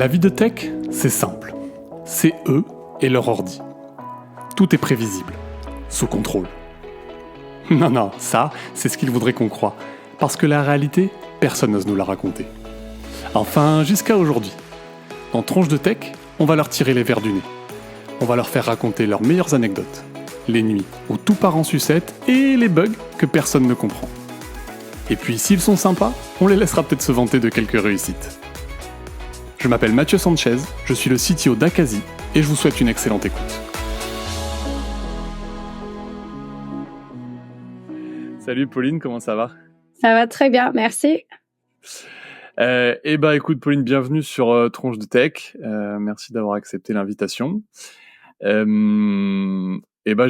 La vie de tech, c'est simple. C'est eux et leur ordi. Tout est prévisible, sous contrôle. Non, ça, c'est ce qu'ils voudraient qu'on croie. Parce que la réalité, personne n'ose nous la raconter. Enfin, jusqu'à aujourd'hui. Dans Tronche de Tech, on va leur tirer les vers du nez. On va leur faire raconter leurs meilleures anecdotes. Les nuits où tout part en sucette et les bugs que personne ne comprend. Et puis, s'ils sont sympas, on les laissera peut-être se vanter de quelques réussites. Je m'appelle Mathieu Sanchez, je suis le CTO d'Akazi et je vous souhaite une excellente écoute. Salut Pauline, comment ça va ? Ça va très bien, merci. Écoute Pauline, bienvenue sur Tronche de Tech. Merci d'avoir accepté l'invitation. Je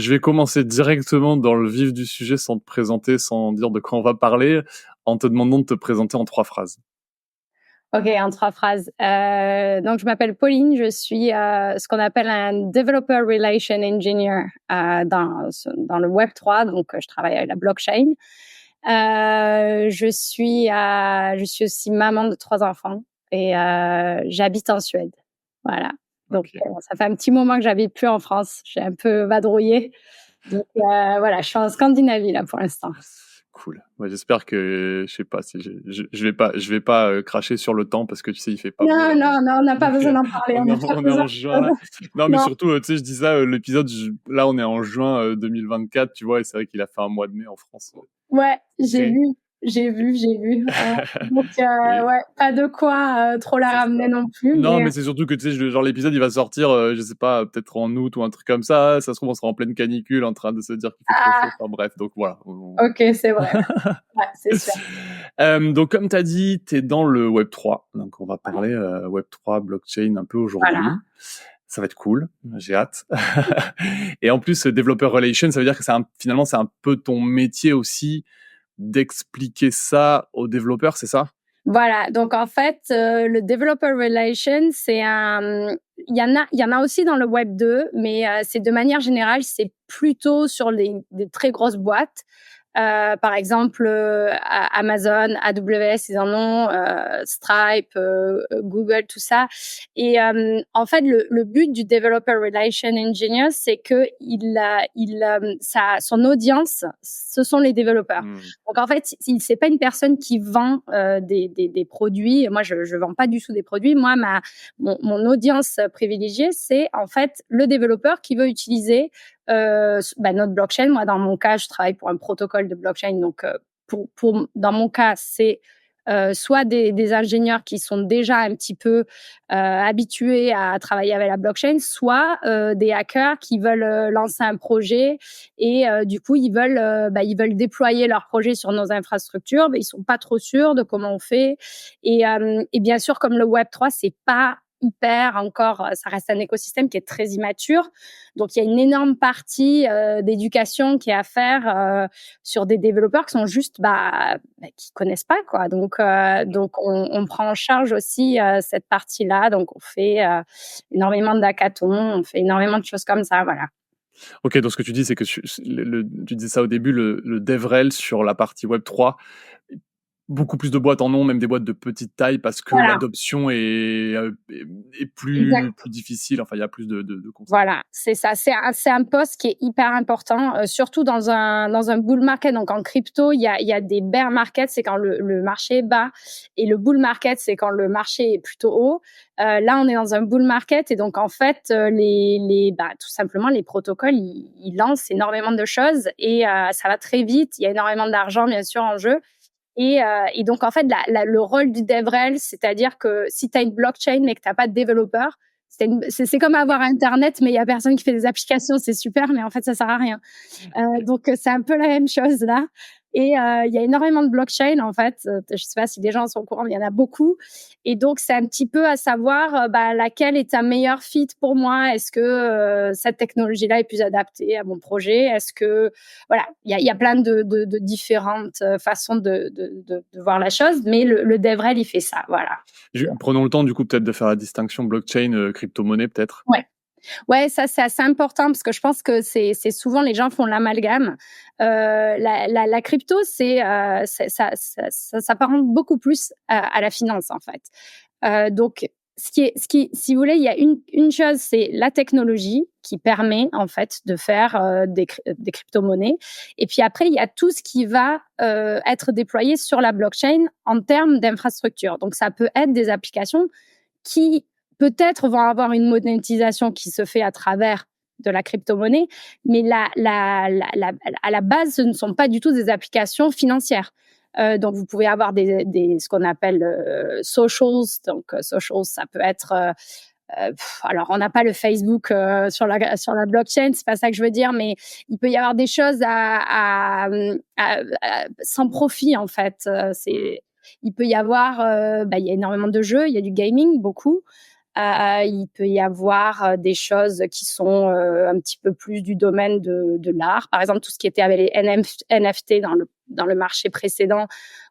vais commencer directement dans le vif du sujet sans te présenter, sans dire de quoi on va parler, en te demandant de te présenter en 3 phrases. Ok, en 3 phrases. Donc, je m'appelle Pauline, je suis ce qu'on appelle un Developer Relation Engineer dans le Web3, donc je travaille avec la blockchain. Je suis aussi maman de 3 enfants et j'habite en Suède. Voilà. Donc, ça fait un petit moment que j'habite plus en France. J'ai un peu vadrouillé. Donc, voilà, je suis en Scandinavie là pour l'instant. Cool. Ouais, j'espère que je sais pas si je vais pas cracher sur le temps parce que tu sais il fait pas beau. Non, on n'a pas besoin d'en parler. On est en juin. Là. Non, mais surtout tu sais je dis ça l'épisode là on est en juin 2024, tu vois, et c'est vrai qu'il a fait un mois de mai en France. Ouais, j'ai vu. Donc ouais, pas de quoi trop la ramener non plus. Non, mais c'est surtout que tu sais genre l'épisode il va sortir je sais pas, peut-être en août ou un truc comme ça se trouve on sera en pleine canicule en train de se dire qu'il fait trop chaud. Enfin bref, donc voilà. OK, c'est vrai. Ouais, c'est sûr. Donc comme tu as dit, tu es dans le Web3. Donc on va parler Web3 blockchain un peu aujourd'hui. Voilà. Ça va être cool, j'ai hâte. Et en plus Developer Relation, ça veut dire que finalement c'est un peu ton métier aussi d'expliquer ça aux développeurs, c'est ça ? Voilà, donc en fait, le Developer Relation, il y en a aussi dans le Web 2, mais c'est de manière générale, c'est plutôt sur des très grosses boîtes. Par exemple, Amazon, AWS, ils en ont, Stripe, Google, tout ça. Et en fait, le but du Developer Relation Engineer, c'est que son audience, ce sont les développeurs. Donc en fait, c'est pas une personne qui vend des produits. Moi, je vends pas du tout des produits. Moi, mon audience privilégiée, c'est en fait le développeur qui veut utiliser notre blockchain. Moi, dans mon cas, je travaille pour un protocole de blockchain. Donc, dans mon cas, c'est soit des ingénieurs qui sont déjà un petit peu habitués à travailler avec la blockchain, soit des hackers qui veulent lancer un projet et du coup, ils veulent déployer leur projet sur nos infrastructures, mais ils sont pas trop sûrs de comment on fait. Et bien sûr, comme le Web3, c'est pas hyper encore, ça reste un écosystème qui est très immature. Donc, il y a une énorme partie d'éducation qui est à faire sur des développeurs qui sont juste, qui connaissent pas, quoi. Donc on prend en charge aussi cette partie-là. Donc, on fait énormément d'hackathons, on fait énormément de choses comme ça, voilà. Ok, donc ce que tu dis, c'est que tu disais ça au début, le DevRel sur la partie Web3, beaucoup plus de boîtes en ont, même des boîtes de petite taille, parce que l'adoption est plus difficile. Enfin, il y a plus de concepts. Voilà, c'est ça. C'est un poste qui est hyper important, surtout dans un bull market. Donc, en crypto, il y a des bear markets, c'est quand le marché est bas, et le bull market, c'est quand le marché est plutôt haut. Là, on est dans un bull market, et donc, en fait, tout simplement, les protocoles, ils lancent énormément de choses, et ça va très vite. Il y a énormément d'argent, bien sûr, en jeu. Et donc, en fait, le rôle du DevRel, c'est-à-dire que si tu as une blockchain mais que tu n'as pas de développeur, c'est comme avoir Internet, mais il n'y a personne qui fait des applications, c'est super, mais en fait, ça sert à rien. Donc, c'est un peu la même chose là. Et il y a énormément de blockchains, en fait. Je ne sais pas si les gens sont au courant, mais il y en a beaucoup. Et donc, c'est un petit peu à savoir laquelle est un meilleur fit pour moi. Est-ce que cette technologie-là est plus adaptée à mon projet ? Est-ce que... Voilà, il y a plein de différentes façons de voir la chose, mais le DevRel, il fait ça, voilà. Prenons le temps, du coup, peut-être de faire la distinction blockchain, crypto-monnaie, peut-être. Ouais, ça c'est assez important parce que je pense que c'est souvent les gens font l'amalgame. La crypto, ça s'apparente beaucoup plus à la finance en fait. Donc Si vous voulez, il y a une chose, c'est la technologie qui permet en fait de faire des crypto-monnaies. Et puis après, il y a tout ce qui va être déployé sur la blockchain en termes d'infrastructure. Donc ça peut être des applications qui peut-être vont avoir une monétisation qui se fait à travers de la crypto-monnaie, mais à la base, ce ne sont pas du tout des applications financières. Donc, vous pouvez avoir ce qu'on appelle socials. Donc, socials, ça peut être... alors, on n'a pas le Facebook sur la blockchain, c'est pas ça que je veux dire, mais il peut y avoir des choses sans profit, en fait. Il peut y avoir... il y a énormément de jeux, il y a du gaming, beaucoup. Il peut y avoir des choses qui sont un petit peu plus du domaine de l'art. Par exemple, tout ce qui était avec les NFT dans le marché précédent.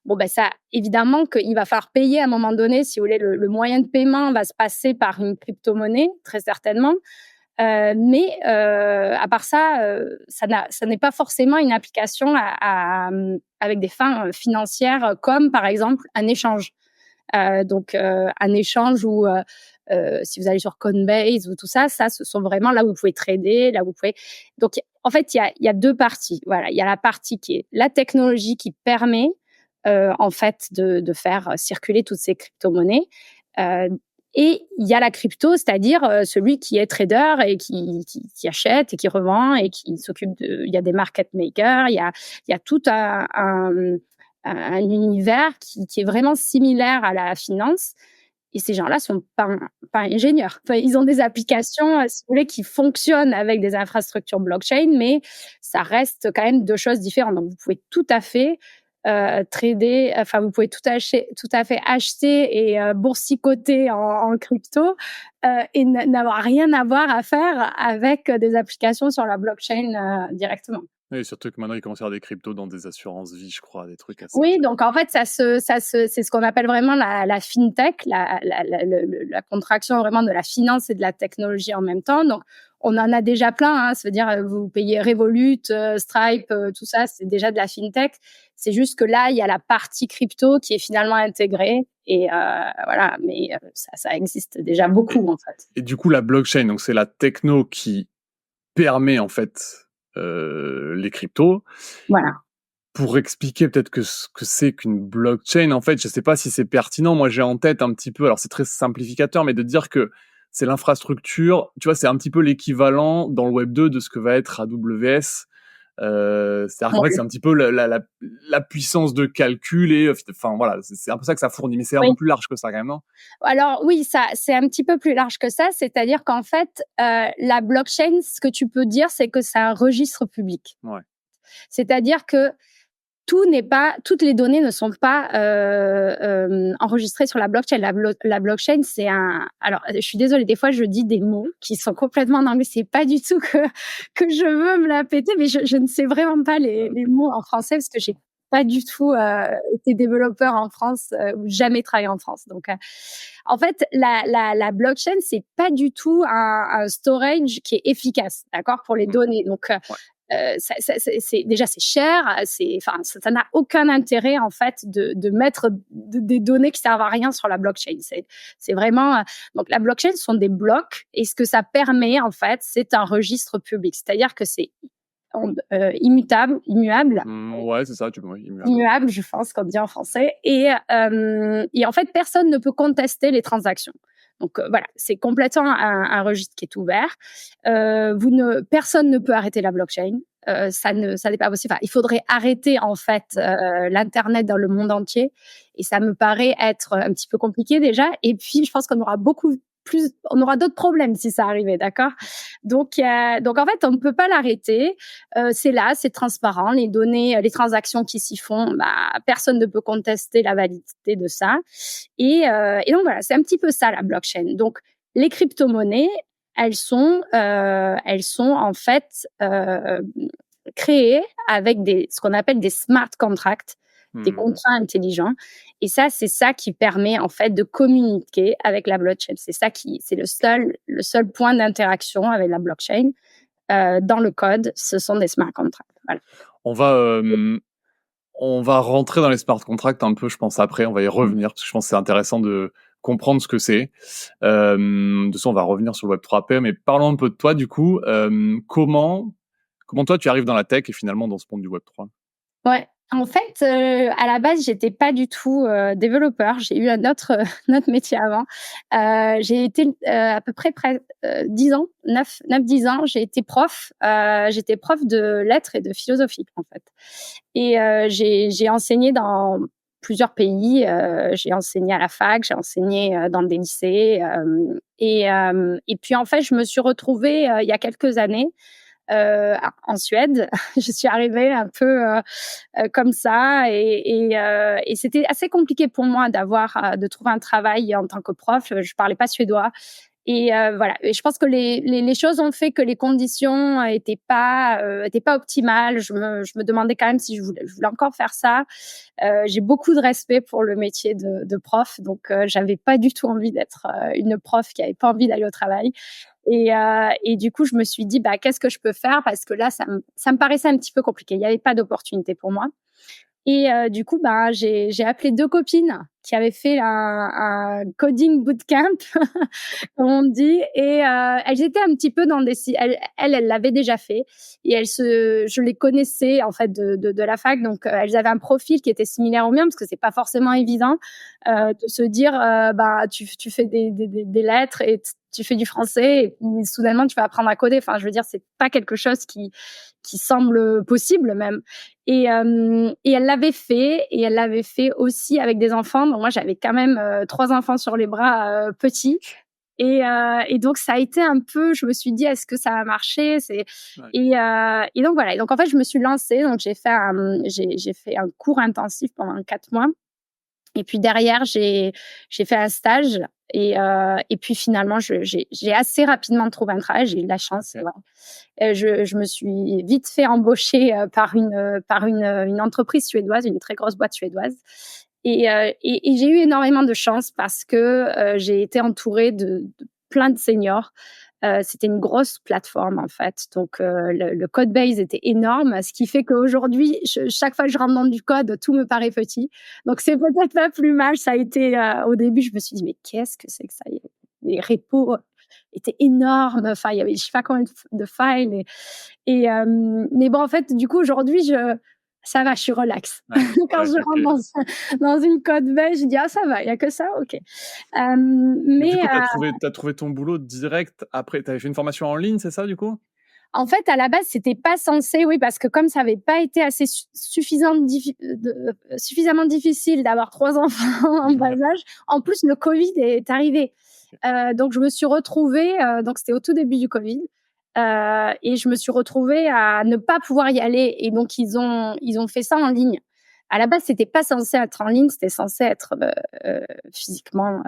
Bon, ça, évidemment qu'il va falloir payer à un moment donné. Si vous voulez, le moyen de paiement va se passer par une crypto-monnaie, très certainement. Mais à part ça, ça n'est pas forcément une application avec des fins financières, comme par exemple un échange. Donc, un échange où si vous allez sur Coinbase ou tout ça, ce sont vraiment là où vous pouvez trader, là où vous pouvez... Donc, en fait, il y a deux parties. Voilà, il y a la partie qui est la technologie qui permet, en fait, de faire circuler toutes ces crypto-monnaies. Et il y a la crypto, c'est-à-dire celui qui est trader et qui achète et qui revend et qui s'occupe de... Il y a des market makers, il y a tout un univers qui est vraiment similaire à la finance. Et ces gens-là sont pas ingénieurs. Enfin, ils ont des applications, si vous voulez, qui fonctionnent avec des infrastructures blockchain, mais ça reste quand même deux choses différentes. Donc, vous pouvez tout à fait trader, enfin, vous pouvez tout à fait acheter et boursicoter en crypto et n'avoir rien à faire avec des applications sur la blockchain directement. Oui, surtout que maintenant, ils commencent à avoir des cryptos dans des assurances vie, je crois, des trucs assez... Oui, donc en fait, c'est ce qu'on appelle vraiment la fintech, la contraction vraiment de la finance et de la technologie en même temps. Donc, on en a déjà plein. Hein, ça veut dire, vous payez Revolut, Stripe, tout ça, c'est déjà de la fintech. C'est juste que là, il y a la partie crypto qui est finalement intégrée. Et voilà, mais ça existe déjà beaucoup, en fait. Et du coup, la blockchain, donc c'est la techno qui permet, en fait... les cryptos. Voilà. Pour expliquer peut-être que ce que c'est qu'une blockchain, en fait, je sais pas si c'est pertinent. Moi, j'ai en tête un petit peu, alors c'est très simplificateur, mais de dire que c'est l'infrastructure, tu vois, c'est un petit peu l'équivalent dans le Web 2 de ce que va être AWS. C'est-à-dire qu'en fait, c'est un petit peu la puissance de calcul et, enfin, voilà, c'est un peu ça que ça fournit, mais c'est un peu plus large que ça quand même, non? Alors oui, ça, c'est un petit peu plus large que ça, c'est-à-dire qu'en fait, la blockchain, ce que tu peux dire, c'est que c'est un registre public. Ouais. C'est-à-dire que toutes les données ne sont pas enregistrées sur la blockchain. La blockchain, c'est alors, je suis désolée, des fois, je dis des mots qui sont complètement en anglais. C'est pas du tout que je veux me la péter, mais je ne sais vraiment pas les mots en français parce que j'ai pas du tout été développeur en France ou jamais travaillé en France. Donc, en fait, la blockchain, c'est pas du tout un storage qui est efficace, d'accord, pour les données. Donc, déjà c'est cher, ça n'a aucun intérêt en fait de mettre des données qui servent à rien sur la blockchain. C'est vraiment donc la blockchain sont des blocs et ce que ça permet en fait, c'est un registre public, c'est-à-dire que c'est immuable. Ouais, c'est ça, immuable, je pense qu'on dit en français. Et en fait, personne ne peut contester les transactions. Donc voilà, c'est complètement un registre qui est ouvert. Personne ne peut arrêter la blockchain. Ça n'est pas possible. Enfin, il faudrait arrêter en fait l'internet dans le monde entier. Et ça me paraît être un petit peu compliqué déjà. Et puis, je pense qu'on aura on aura d'autres problèmes si ça arrivait, d'accord? Donc en fait, on ne peut pas l'arrêter. C'est là, c'est transparent. Les données, les transactions qui s'y font, personne ne peut contester la validité de ça. Et donc voilà, c'est un petit peu ça la blockchain. Donc les crypto-monnaies, elles sont en fait créées avec ce qu'on appelle des smart contracts, des contrats intelligents. Et ça, c'est ça qui permet en fait de communiquer avec la blockchain. C'est le seul point d'interaction avec la blockchain dans le code. Ce sont des smart contracts. Voilà. On va rentrer dans les smart contracts un peu, je pense, après. On va y revenir parce que je pense que c'est intéressant de comprendre ce que c'est. De toute façon, on va revenir sur le Web3 après, mais parlons un peu de toi, du coup. Comment toi, tu arrives dans la tech et finalement dans ce monde du Web3? Ouais. En fait, à la base, j'étais pas du tout, développeur. J'ai eu un autre, un autre métier avant. J'ai été, à peu près 10 ans, 9-10 ans, j'ai été prof. J'étais prof de lettres et de philosophie, en fait. Et j'ai enseigné dans plusieurs pays. J'ai enseigné à la fac, j'ai enseigné, dans des lycées, et puis, en fait, je me suis retrouvée, il y a quelques années, en Suède. Je suis arrivée un peu comme ça, et c'était assez compliqué pour moi de trouver un travail en tant que prof. Je parlais pas suédois. Et voilà. Et je pense que les choses ont fait que les conditions étaient pas optimales. Je me demandais quand même si je voulais encore faire ça. J'ai beaucoup de respect pour le métier de prof, donc j'avais pas du tout envie d'être une prof qui avait pas envie d'aller au travail. Et du coup, je me suis dit, bah, qu'est-ce que je peux faire? Parce que là, ça me paraissait un petit peu compliqué. Il y avait pas d'opportunité pour moi. Et du coup, bah, j'ai appelé 2 copines qui avaient fait un coding bootcamp, comme on dit, et elles étaient un petit peu dans des elles l'avaient déjà fait, et je les connaissais en fait de la fac, donc elles avaient un profil qui était similaire au mien, parce que c'est pas forcément évident de se dire bah tu fais des lettres et tu fais du français, et puis soudainement tu vas apprendre à coder. Enfin, je veux dire, c'est pas quelque chose qui semble possible même. Et elle l'avait fait, et elle l'avait fait aussi avec des enfants. Donc moi, j'avais quand même 3 enfants sur les bras, petits. Et donc ça a été un peu, je me suis dit, est-ce que ça va marcher? Ouais. Et donc voilà. Et donc en fait, je me suis lancée. Donc j'ai fait un cours intensif pendant 4 mois. Et puis derrière, j'ai fait un stage, et puis finalement, j'ai assez rapidement trouvé un travail. J'ai eu de la chance. Ok. Ouais. Je me suis vite fait embaucher par une entreprise suédoise, une très grosse boîte suédoise. Et j'ai eu énormément de chance parce que j'ai été entourée de plein de seniors. C'était une grosse plateforme en fait, donc le code base était énorme, ce qui fait qu'aujourd'hui, chaque fois que je rentre dans du code, tout me paraît petit. Donc c'est peut-être pas plus mal. Ça a été au début, je me suis dit mais qu'est-ce que c'est que ça? Les repos étaient énormes. Enfin, il y avait je sais pas combien de files, mais bon, en fait, du coup aujourd'hui, ça va, je suis relax. Ouais, Quand ouais, je rentre ok. dans une code base, je dis ah ça va, il y a que ça, ok. Et du Mais coup, t'as trouvé ton boulot direct après. T'avais fait une formation en ligne, c'est ça, du coup? En fait, à la base, c'était pas censé, oui, parce que comme ça avait pas été assez suffisamment difficile d'avoir 3 enfants en bas âge, en plus le Covid est arrivé. Donc je me suis retrouvée, donc c'était au tout début du Covid, et je me suis retrouvée à ne pas pouvoir y aller, et donc ils ont fait ça en ligne. À la base, c'était pas censé être en ligne, c'était censé être physiquement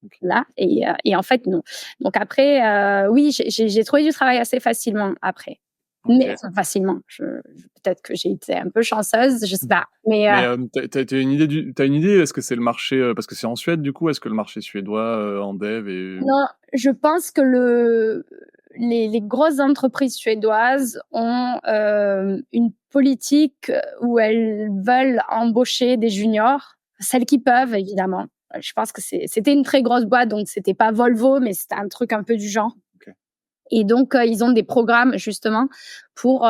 Ok. là, et en fait non. Donc après, oui, j'ai trouvé du travail assez facilement après. Ok. Mais enfin, facilement, peut-être que j'ai été un peu chanceuse, je sais pas. Mais Mais t'as une idée, est-ce que c'est le marché, parce que c'est en Suède, du coup, est-ce que le marché suédois en dev est... non, je pense que les grosses entreprises suédoises ont une politique où elles veulent embaucher des juniors, celles qui peuvent évidemment. Je pense que c'était une très grosse boîte, donc c'était pas Volvo, mais c'était un truc un peu du genre. Ok. Et donc, ils ont des programmes justement pour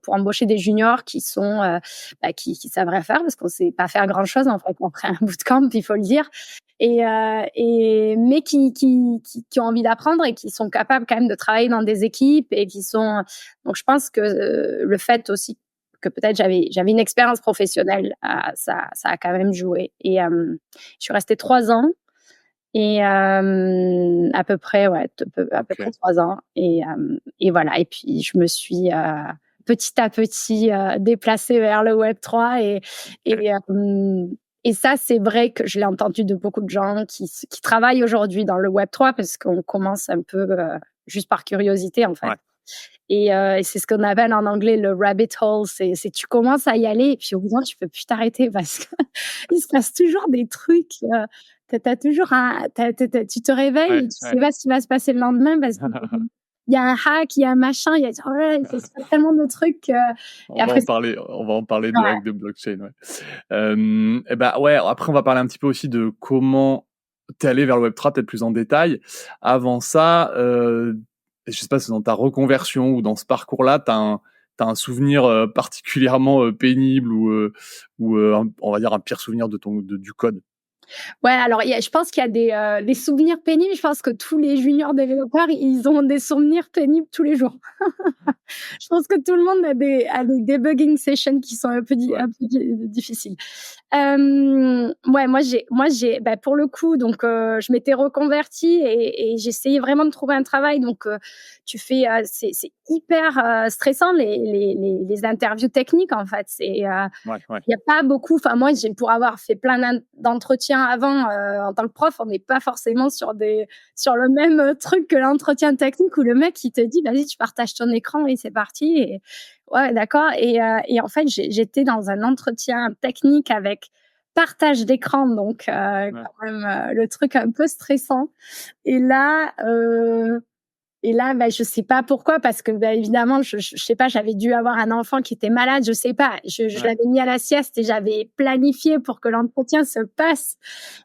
embaucher des juniors qui sont qui savent rien faire, parce qu'on sait pas faire grand chose en fait après un bootcamp, il faut le dire. Mais qui ont envie d'apprendre et qui sont capables quand même de travailler dans des équipes, et qui sont... Donc je pense que le fait aussi que peut-être j'avais une expérience professionnelle, ça a quand même joué. Et je suis restée 3 ans, et à peu près, ouais, à peu Ok. près 3 ans, et voilà. Et puis je me suis petit à petit déplacée vers le Web3, et ça, c'est vrai que je l'ai entendu de beaucoup de gens qui travaillent aujourd'hui dans le Web3, parce qu'on commence un peu juste par curiosité en fait. Ouais. Et c'est ce qu'on appelle en anglais le rabbit hole. C'est tu commences à y aller, et puis au bout d'un moment, tu peux plus t'arrêter, parce que il se passe toujours des trucs. T'as toujours tu te réveilles Ouais, et tu sais ouais. pas ce qui va se passer le lendemain, parce que il y a un hack, il y a un machin, il y a oh là là, il se passe tellement de trucs. Et après, On va en parler de ouais. hack de blockchain, ouais. Et bah ouais, après on va parler un petit peu aussi de comment t'es allé vers le Web3 peut-être plus en détail. Avant ça, je sais pas si dans ta reconversion ou dans ce parcours-là, t'as un souvenir particulièrement pénible ou on va dire un pire souvenir du code. Ouais, alors je pense qu'il y a des souvenirs pénibles. Je pense que tous les juniors développeurs, ils ont des souvenirs pénibles tous les jours. Je pense que tout le monde a des debugging sessions qui sont un peu difficiles. Ouais, bah, pour le coup, donc je m'étais reconvertie et j'essayais vraiment de trouver un travail. Donc tu fais, c'est hyper stressant les interviews techniques en fait. Il y a pas beaucoup. Enfin moi, pour avoir fait plein d'entretiens avant en tant que prof, on n'est pas forcément sur le même truc que l'entretien technique où le mec il te dit vas-y tu partages ton écran et c'est parti. Et ouais, d'accord. Et en fait, j'étais dans un entretien technique avec partage d'écran, donc quand même le truc un peu stressant. Et là, bah, je sais pas pourquoi, parce que bah, évidemment, je sais pas, j'avais dû avoir un enfant qui était malade, je sais pas. Je l'avais mis à la sieste et j'avais planifié pour que l'entretien se passe.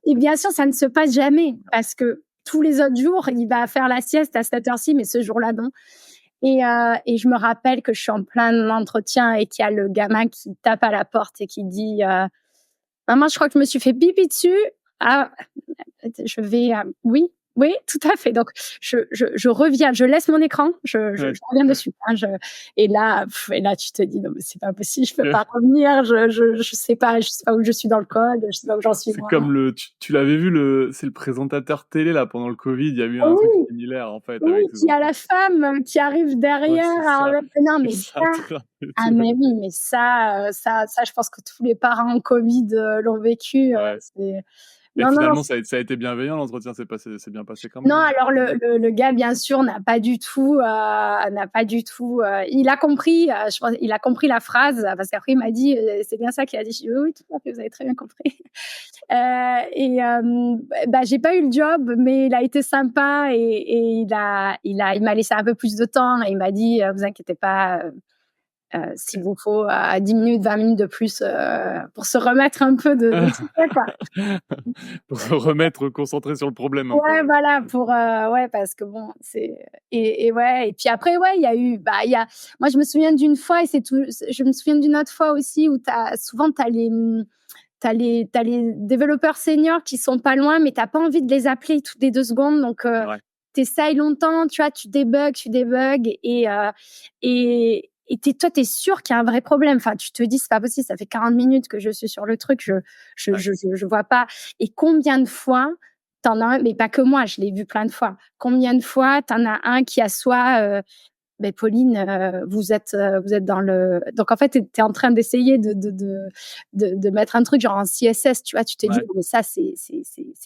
Et bien sûr, ça ne se passe jamais parce que tous les autres jours, il va faire la sieste à cette heure-ci, mais ce jour-là, non. Et je me rappelle que je suis en plein entretien et qu'il y a le gamin qui tape à la porte et qui dit maman, je crois que je me suis fait pipi dessus. Ah, je vais oui, oui, tout à fait. Donc je reviens, je laisse mon écran, je reviens dessus. Hein, et là tu te dis non mais c'est pas possible, je peux pas revenir, je sais pas où je suis dans le code, je sais pas où j'en suis. C'est comme tu l'avais vu c'est le présentateur télé là pendant le Covid, il y a eu un truc similaire en fait. Oui, avec qui a la femme qui arrive derrière. Non mais ça. Ah mais oui, mais ça, je pense que tous les parents en Covid l'ont vécu. Et finalement, ça a été bienveillant, l'entretien c'est bien passé quand même. Non, alors le gars, bien sûr, n'a pas du tout, il a compris, je pense, il a compris la phrase, parce qu'après il m'a dit, c'est bien ça qu'il a dit. Je dis, oui, tout à fait, vous avez très bien compris. Bah, j'ai pas eu le job, mais il a été sympa et il m'a laissé un peu plus de temps et il m'a dit, vous inquiétez pas, s'il vous faut 10 minutes, 20 minutes de plus pour se remettre un peu de tout ça, quoi. Pour se remettre concentré sur le problème. Ouais, voilà, parce que bon, et ouais, et puis après, ouais, il y a eu, moi, je me souviens d'une fois et je me souviens d'une autre fois aussi où souvent, t'as les développeurs seniors qui sont pas loin, mais t'as pas envie de les appeler toutes les 2 secondes, donc t'essayes longtemps, tu vois, tu débugs et toi, t'es sûr qu'il y a un vrai problème. Enfin, tu te dis, c'est pas possible, ça fait 40 minutes que je suis sur le truc, je vois pas. Et combien de fois t'en as un, mais pas que moi, je l'ai vu plein de fois. Combien de fois t'en as un qui a soit, Pauline, vous êtes dans le, donc en fait, t'es en train d'essayer de mettre un truc genre en CSS, tu vois, tu te dis, mais ça, c'est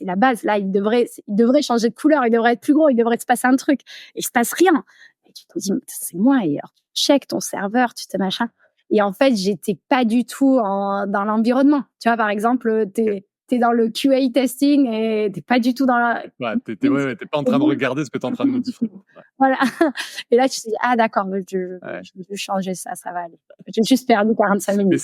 la base. Là, il devrait changer de couleur, il devrait être plus gros, il devrait se passer un truc. Et il se passe rien. Et tu te dis, mais c'est moi. Et alors, check ton serveur, tu te machin. Et en fait, j'étais pas du tout dans l'environnement. Tu vois, par exemple, t'es dans le QA testing et t'es pas du tout dans la... t'es pas en train de regarder ce que t'es en train de modifier. Voilà. Et là, tu te dis, ah d'accord, je vais changer ça va aller. J'ai juste perdu 45 minutes. Mais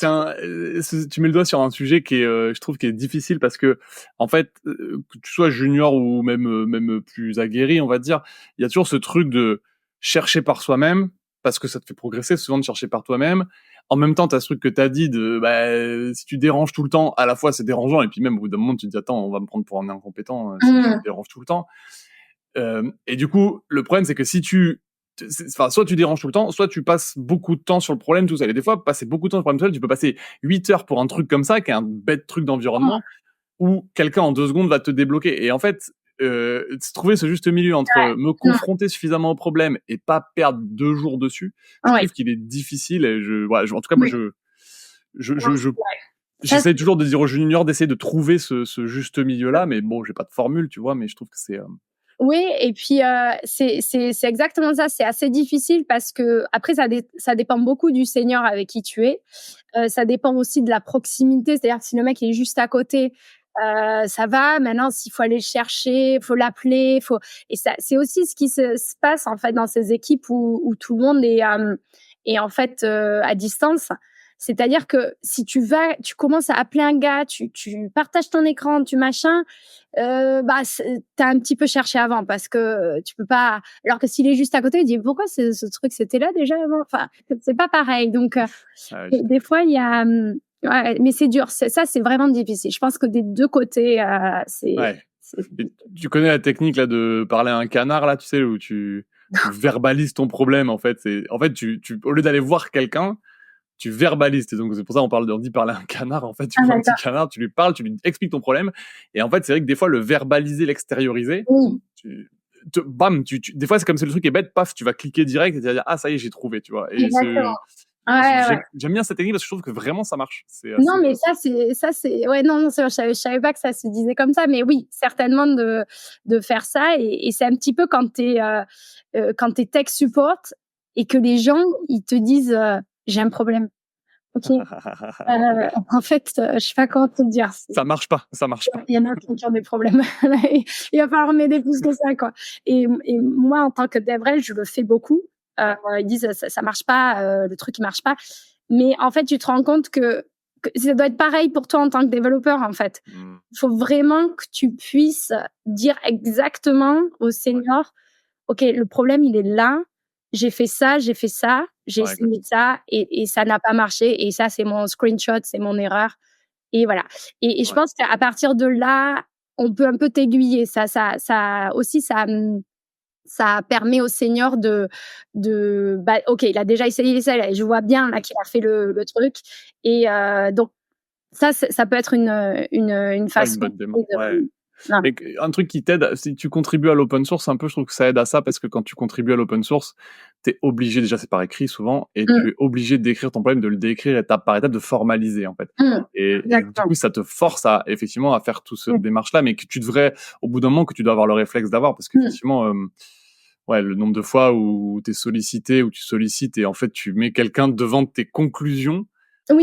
tu mets le doigt sur un sujet qui est, je trouve, qui est difficile parce que, en fait, que tu sois junior ou même plus aguerri, on va dire, il y a toujours ce truc de chercher par soi-même parce que ça te fait progresser souvent de chercher par toi-même. En même temps, t'as ce truc que t'as dit si tu déranges tout le temps, à la fois c'est dérangeant et puis même au bout d'un moment tu te dis attends, on va me prendre pour un incompétent si je dérange tout le temps. Et du coup, le problème c'est que soit tu déranges tout le temps, soit tu passes beaucoup de temps sur le problème tout seul. Et des fois, passer beaucoup de temps sur le problème tout seul, tu peux passer 8 heures pour un truc comme ça, qui est un bête truc d'environnement, où quelqu'un en 2 secondes va te débloquer. Et en fait, trouver ce juste milieu entre me confronter suffisamment au problème et pas perdre 2 jours dessus, je trouve qu'il est difficile. Et en tout cas, moi, j'essaie toujours de dire aux juniors d'essayer de trouver ce juste milieu-là, mais bon, j'ai pas de formule, tu vois, mais je trouve que c'est... Oui, et puis c'est exactement ça. C'est assez difficile parce que après ça dépend beaucoup du senior avec qui tu es. Ça dépend aussi de la proximité, c'est-à-dire si le mec est juste à côté, ça va. Maintenant, s'il faut aller le chercher, faut l'appeler, et ça, c'est aussi ce qui se passe en fait dans ces équipes où tout le monde est en fait à distance. C'est-à-dire que si tu commences à appeler un gars, tu partages ton écran, tu machin, t'as un petit peu cherché avant parce que tu peux pas. Alors que s'il est juste à côté, il dit pourquoi ce truc c'était là déjà avant. Enfin, c'est pas pareil. Donc des fois il y a. Ouais, mais c'est dur. Ça, c'est vraiment difficile. Je pense que des deux côtés, c'est. Ouais. Tu connais la technique là de parler à un canard là, tu sais, où tu verbalises ton problème en fait. En fait, tu au lieu d'aller voir quelqu'un, tu verbalises. Donc c'est pour ça on dit parler à un canard. En fait, tu prends un petit canard, tu lui parles, tu lui expliques ton problème. Et en fait, c'est vrai que des fois le verbaliser, l'extérioriser, des fois c'est comme si le truc est bête, paf, tu vas cliquer direct et tu vas dire ça y est, j'ai trouvé, tu vois. Et j'aime bien cette technique parce que je trouve que vraiment ça marche. Non, mais ça c'est ouais, non, je savais pas que ça se disait comme ça, mais oui, certainement de faire ça, et c'est un petit peu quand t'es tech support et que les gens ils te disent j'ai un problème. Ok. En fait, je sais pas comment te dire. Ça marche pas. Il y en a qui ont des problèmes. Il va falloir m'aider plus que ça, quoi. Et moi, en tant que DevRel, je le fais beaucoup. Ils disent ça marche pas, le truc il marche pas. Mais en fait, tu te rends compte que ça doit être pareil pour toi en tant que développeur, en fait. Il faut vraiment que tu puisses dire exactement au senior, ok, le problème il est là. J'ai fait ça, j'ai essayé ça et ça n'a pas marché. Et ça, c'est mon screenshot, c'est mon erreur. Et voilà. Et je pense qu'à partir de là, on peut un peu t'aiguiller. Ça aussi, ça permet au senior ok, il a déjà essayé ça, je vois bien là qu'il a fait le truc. Et donc, ça peut être une façon. Une bonne démo. Mais un truc qui t'aide, si tu contribues à l'open source, un peu, je trouve que ça aide à ça, parce que quand tu contribues à l'open source, t'es obligé, déjà c'est par écrit souvent, et tu es obligé d'écrire ton problème, de le décrire étape par étape, de formaliser en fait. Et du coup, ça te force effectivement à faire toute cette démarche-là, mais que tu devrais, au bout d'un moment, que tu dois avoir le réflexe d'avoir, parce qu'effectivement, le nombre de fois où t'es sollicité, où tu sollicites, et en fait tu mets quelqu'un devant tes conclusions,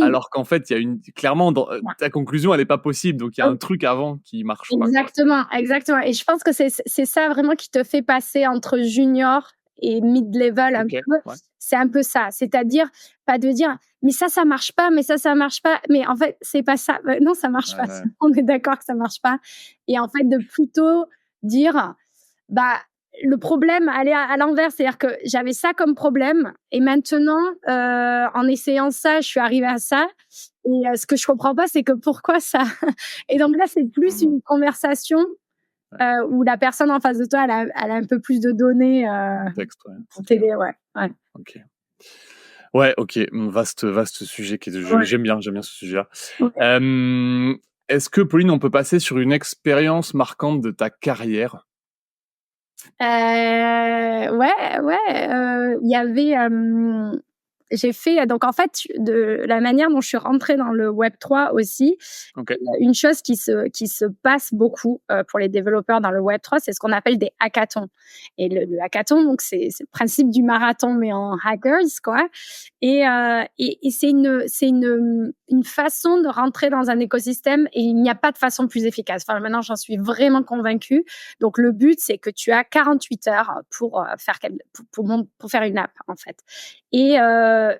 alors qu'en fait, clairement, ta conclusion, elle est pas possible. Donc, il y a un truc avant qui marche pas. Exactement. Et je pense que c'est ça vraiment qui te fait passer entre junior et mid-level un peu. Ouais. C'est un peu ça. C'est-à-dire, pas de dire, mais ça marche pas, mais ça marche pas. Mais en fait, c'est pas ça. Non, ça marche pas. On est d'accord que ça marche pas. Et en fait, de plutôt dire, le problème, aller à l'envers, c'est-à-dire que j'avais ça comme problème, et maintenant, en essayant ça, je suis arrivée à ça. Et ce que je comprends pas, c'est que pourquoi ça. Et donc là, c'est plus une conversation où la personne en face de toi, elle a un peu plus de données texte, pour t'aider, ouais. Ok. Ouais, ok, vaste sujet j'aime bien ce sujet-là. Est-ce que, Pauline, on peut passer sur une expérience marquante de ta carrière? Il y avait j'ai fait donc en fait de la manière dont je suis rentrée dans le Web3 aussi. Une chose qui se passe beaucoup pour les développeurs dans le Web3, c'est ce qu'on appelle des hackathons. Et le hackathon, donc c'est le principe du marathon mais en hackers, quoi. Et c'est une façon de rentrer dans un écosystème, et il n'y a pas de façon plus efficace. Enfin, maintenant j'en suis vraiment convaincue. Donc le but, c'est que tu as 48 heures pour faire une app, en fait. Et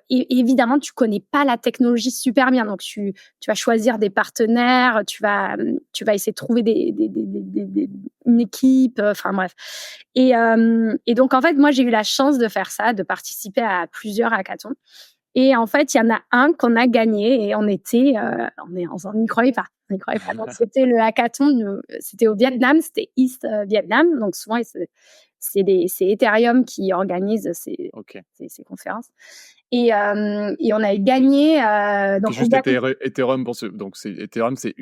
évidemment, tu connais pas la technologie super bien, donc tu vas choisir des partenaires, tu vas essayer de trouver une équipe, enfin bref. Et donc en fait, moi j'ai eu la chance de faire ça, de participer à plusieurs hackathons. Et en fait, il y en a un qu'on a gagné, et on n'y croyait pas. Donc, c'était le hackathon, c'était au Vietnam, c'était East Vietnam. Donc souvent, c'est Ethereum qui organise ces conférences. Et on a gagné. Donc juste Ethereum pour ceux. Donc Ethereum, c'est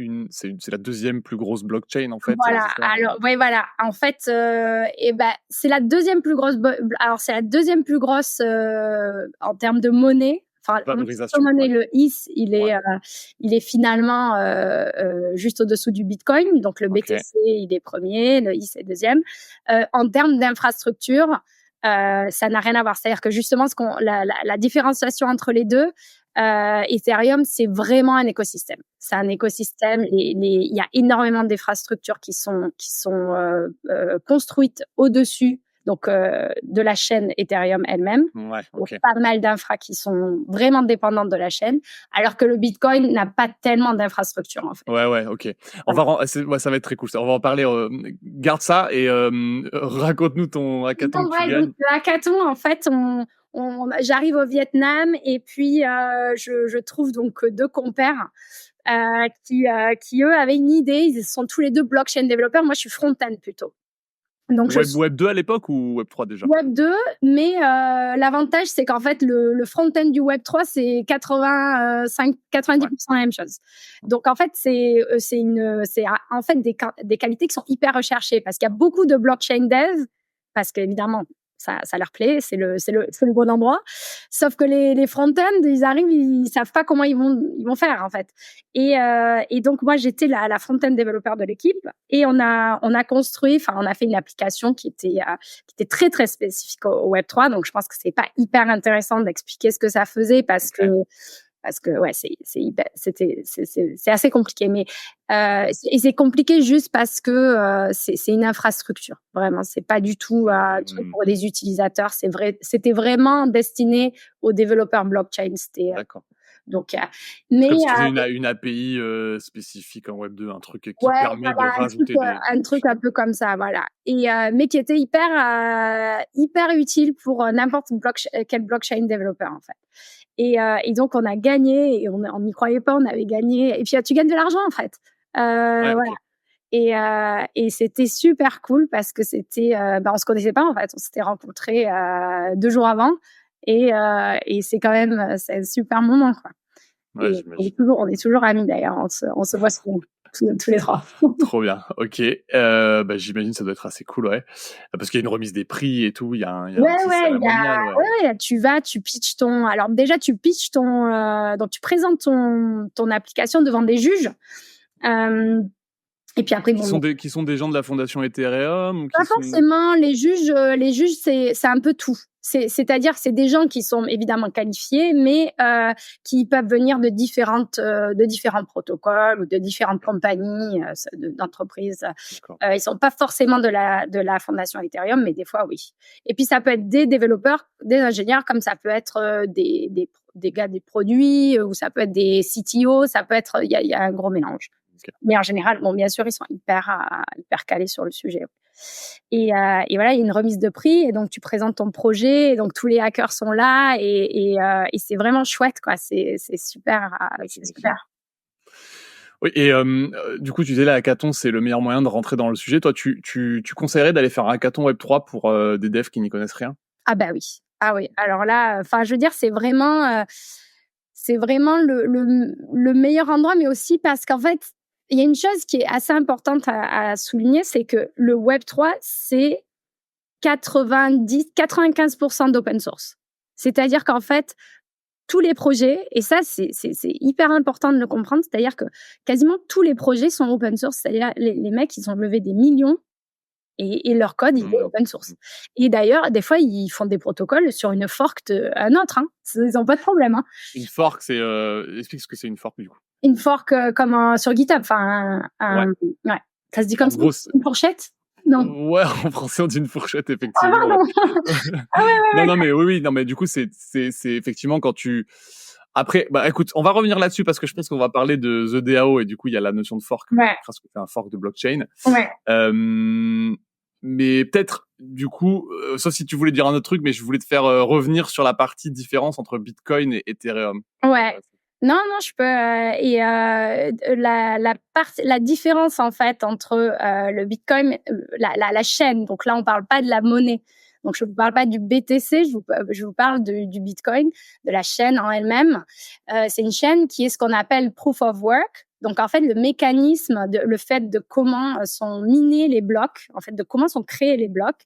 la deuxième plus grosse blockchain en fait. Voilà. Alors voilà. En fait, c'est la deuxième plus grosse. Alors c'est la deuxième plus grosse en termes de monnaie. Enfin, monnaie, le ETH, il est finalement juste au-dessous du Bitcoin. Donc le BTC, il est premier, le ETH est deuxième. En termes d'infrastructure, ça n'a rien à voir. C'est-à-dire que justement, la différenciation entre les deux, Ethereum, c'est vraiment un écosystème. C'est un écosystème. Il y a énormément d'infrastructures qui sont construites au-dessus donc de la chaîne Ethereum elle-même. Ouais, donc pas mal d'infras qui sont vraiment dépendantes de la chaîne, alors que le Bitcoin n'a pas tellement d'infrastructures en fait. Ouais, ok. Ça va être très cool. On va en parler. Garde ça et raconte-nous ton hackathon que tu gagnes. Donc, le hackathon, en fait, j'arrive au Vietnam et puis je trouve donc deux compères qui eux avaient une idée. Ils sont tous les deux blockchain développeurs. Moi, je suis front-end plutôt. Donc Web 2 à l'époque ou Web 3 déjà? Web 2, mais l'avantage, c'est qu'en fait, le front-end du Web 3, c'est 90% la même chose. Donc, en fait, c'est en fait des qualités qui sont hyper recherchées parce qu'il y a beaucoup de blockchain dev, parce qu'évidemment, ça leur plaît, c'est le bon endroit. Sauf que les front-end, ils arrivent, ils savent pas comment ils vont faire, en fait. Et donc, moi, j'étais la front-end développeur de l'équipe et on a fait une application qui était très, très spécifique au Web3. Donc, je pense que c'est pas hyper intéressant d'expliquer ce que ça faisait parce que ouais, c'est assez compliqué, mais et c'est compliqué juste parce que c'est une infrastructure, vraiment, c'est pas du tout pour des utilisateurs, c'était vraiment destiné aux développeurs blockchain. D'accord. Donc, mais comme si c'était une API spécifique en Web 2, un truc qui permet de rajouter un truc un peu comme ça, voilà. Et mais qui était hyper utile pour n'importe quel blockchain développeur en fait. Et donc on a gagné et on n'y croyait pas, on avait gagné. Et puis tu gagnes de l'argent en fait. Voilà. Et c'était super cool parce que c'était, on se connaissait pas en fait, on s'était rencontrés 2 jours avant et c'est quand même c'est un super moment quoi. Ouais, on est toujours amis d'ailleurs, on se voit souvent, tous les trois. Trop bien, ok. J'imagine que ça doit être assez cool, ouais. Parce qu'il y a une remise des prix et tout, il y a un tu pitches alors déjà tu pitches donc tu présentes ton application devant des juges. Et puis après, qui sont des gens de la fondation Ethereum ou pas forcément. Les juges, c'est un peu tout. C'est-à-dire, c'est des gens qui sont évidemment qualifiés, mais qui peuvent venir de différents protocoles ou de différentes compagnies d'entreprises. Ils sont pas forcément de la fondation Ethereum, mais des fois oui. Et puis ça peut être des développeurs, des ingénieurs, comme ça peut être des gars des produits, ou ça peut être des CTO, ça peut être, il y a un gros mélange. Mais en général, bien sûr, ils sont hyper calés sur le sujet. Et voilà, il y a une remise de prix et donc tu présentes ton projet et donc tous les hackers sont là et c'est vraiment chouette, quoi. C'est super. C'est super. Oui, et du coup, tu disais, la hackathon, c'est le meilleur moyen de rentrer dans le sujet. Toi, tu conseillerais d'aller faire un hackathon Web3 pour des devs qui n'y connaissent rien? Ah bah oui. Ah oui. Alors là, je veux dire, c'est vraiment le meilleur endroit, mais aussi parce qu'en fait, il y a une chose qui est assez importante à souligner, c'est que le Web3, c'est 95% d'open source. C'est-à-dire qu'en fait, tous les projets, et ça, c'est hyper important de le comprendre, c'est-à-dire que quasiment tous les projets sont open source. C'est-à-dire les mecs, ils ont levé des millions et leur code, il est open source. Et d'ailleurs, des fois, ils font des protocoles sur une fork d'un autre. Hein. Ils n'ont pas de problème. Hein. Une fork, c'est... explique ce que c'est une fork, du coup. Une fork comme sur GitHub. Enfin, ouais. Ça se dit comme ça, une fourchette? Non. Ouais, en français, on dit une fourchette, effectivement. Non, mais oui, non, mais du coup, c'est effectivement quand tu... Après, écoute, on va revenir là-dessus parce que je pense qu'on va parler de The DAO et du coup, il y a la notion de fork. Parce que c'est un fork de blockchain. Ouais. Mais peut-être, du coup, sauf si tu voulais dire un autre truc, mais je voulais te faire revenir sur la partie différence entre Bitcoin et Ethereum. Ouais. Non, je peux. Et la différence en fait entre le Bitcoin, la chaîne. Donc là, on parle pas de la monnaie. Donc je vous parle pas du BTC, je vous parle du Bitcoin, de la chaîne en elle-même. C'est une chaîne qui est ce qu'on appelle proof of work. Donc en fait, le mécanisme, le fait de comment sont minés les blocs, en fait, de comment sont créés les blocs,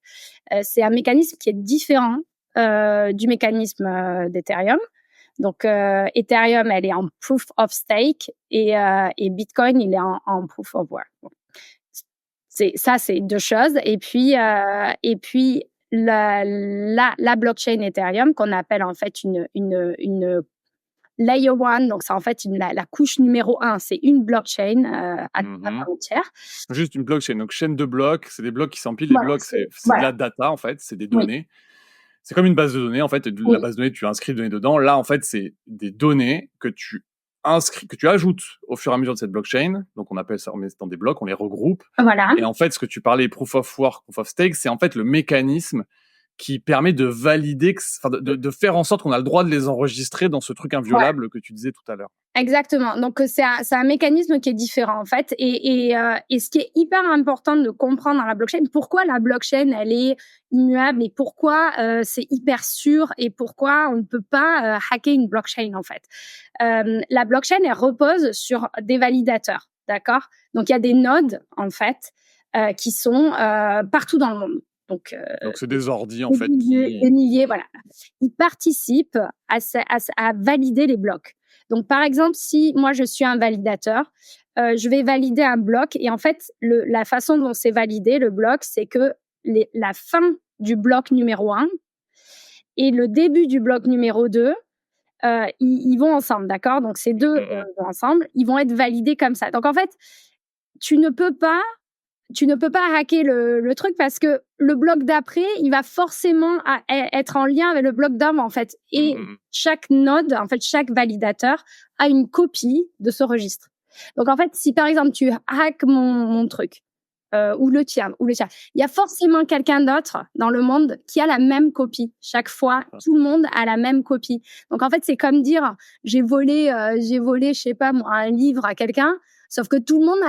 c'est un mécanisme qui est différent du mécanisme d'Ethereum. Donc, Ethereum, elle est en proof of stake et Bitcoin, il est en proof of work. C'est 2 choses. Et puis la blockchain Ethereum, qu'on appelle en fait une layer 1, donc c'est en fait la couche numéro 1, c'est une blockchain à part entière. Juste une blockchain, donc chaîne de blocs, c'est des blocs qui s'empilent. Les blocs, c'est de la data, en fait, c'est des données. C'est comme une base de données, en fait. La base de données, tu inscris des données dedans. Là, en fait, c'est des données que tu ajoutes au fur et à mesure de cette blockchain. Donc, on appelle ça, on met dans des blocs, on les regroupe. Voilà. Et en fait, ce que tu parlais, proof of work, proof of stake, c'est en fait le mécanisme qui permet de valider, de faire en sorte qu'on a le droit de les enregistrer dans ce truc inviolable que tu disais tout à l'heure. Exactement. Donc, c'est un mécanisme qui est différent, en fait. Et ce qui est hyper important de comprendre dans la blockchain, pourquoi la blockchain, elle est immuable et pourquoi c'est hyper sûr et pourquoi on ne peut pas hacker une blockchain, en fait. La blockchain, elle repose sur des validateurs, d'accord? Donc, il y a des nodes, en fait, qui sont partout dans le monde. Donc c'est des ordis, en fait. Des milliers, voilà. Ils participent à valider les blocs. Donc, par exemple, si moi, je suis un validateur, je vais valider un bloc. Et en fait, la façon dont c'est validé, le bloc, c'est que la fin du bloc numéro 1 et le début du bloc numéro 2, ils vont ensemble, d'accord? Donc, ces deux vont ensemble. Ils vont être validés comme ça. Donc, en fait, tu ne peux pas hacker le truc parce que le bloc d'après, il va forcément être en lien avec le bloc d'avant, en fait. Et chaque node, en fait, chaque validateur a une copie de ce registre. Donc, en fait, si par exemple, tu hackes mon truc, ou le tien, il y a forcément quelqu'un d'autre dans le monde qui a la même copie. Chaque fois, tout le monde a la même copie. Donc, en fait, c'est comme dire, j'ai volé, je sais pas moi, un livre à quelqu'un. Sauf que tout le monde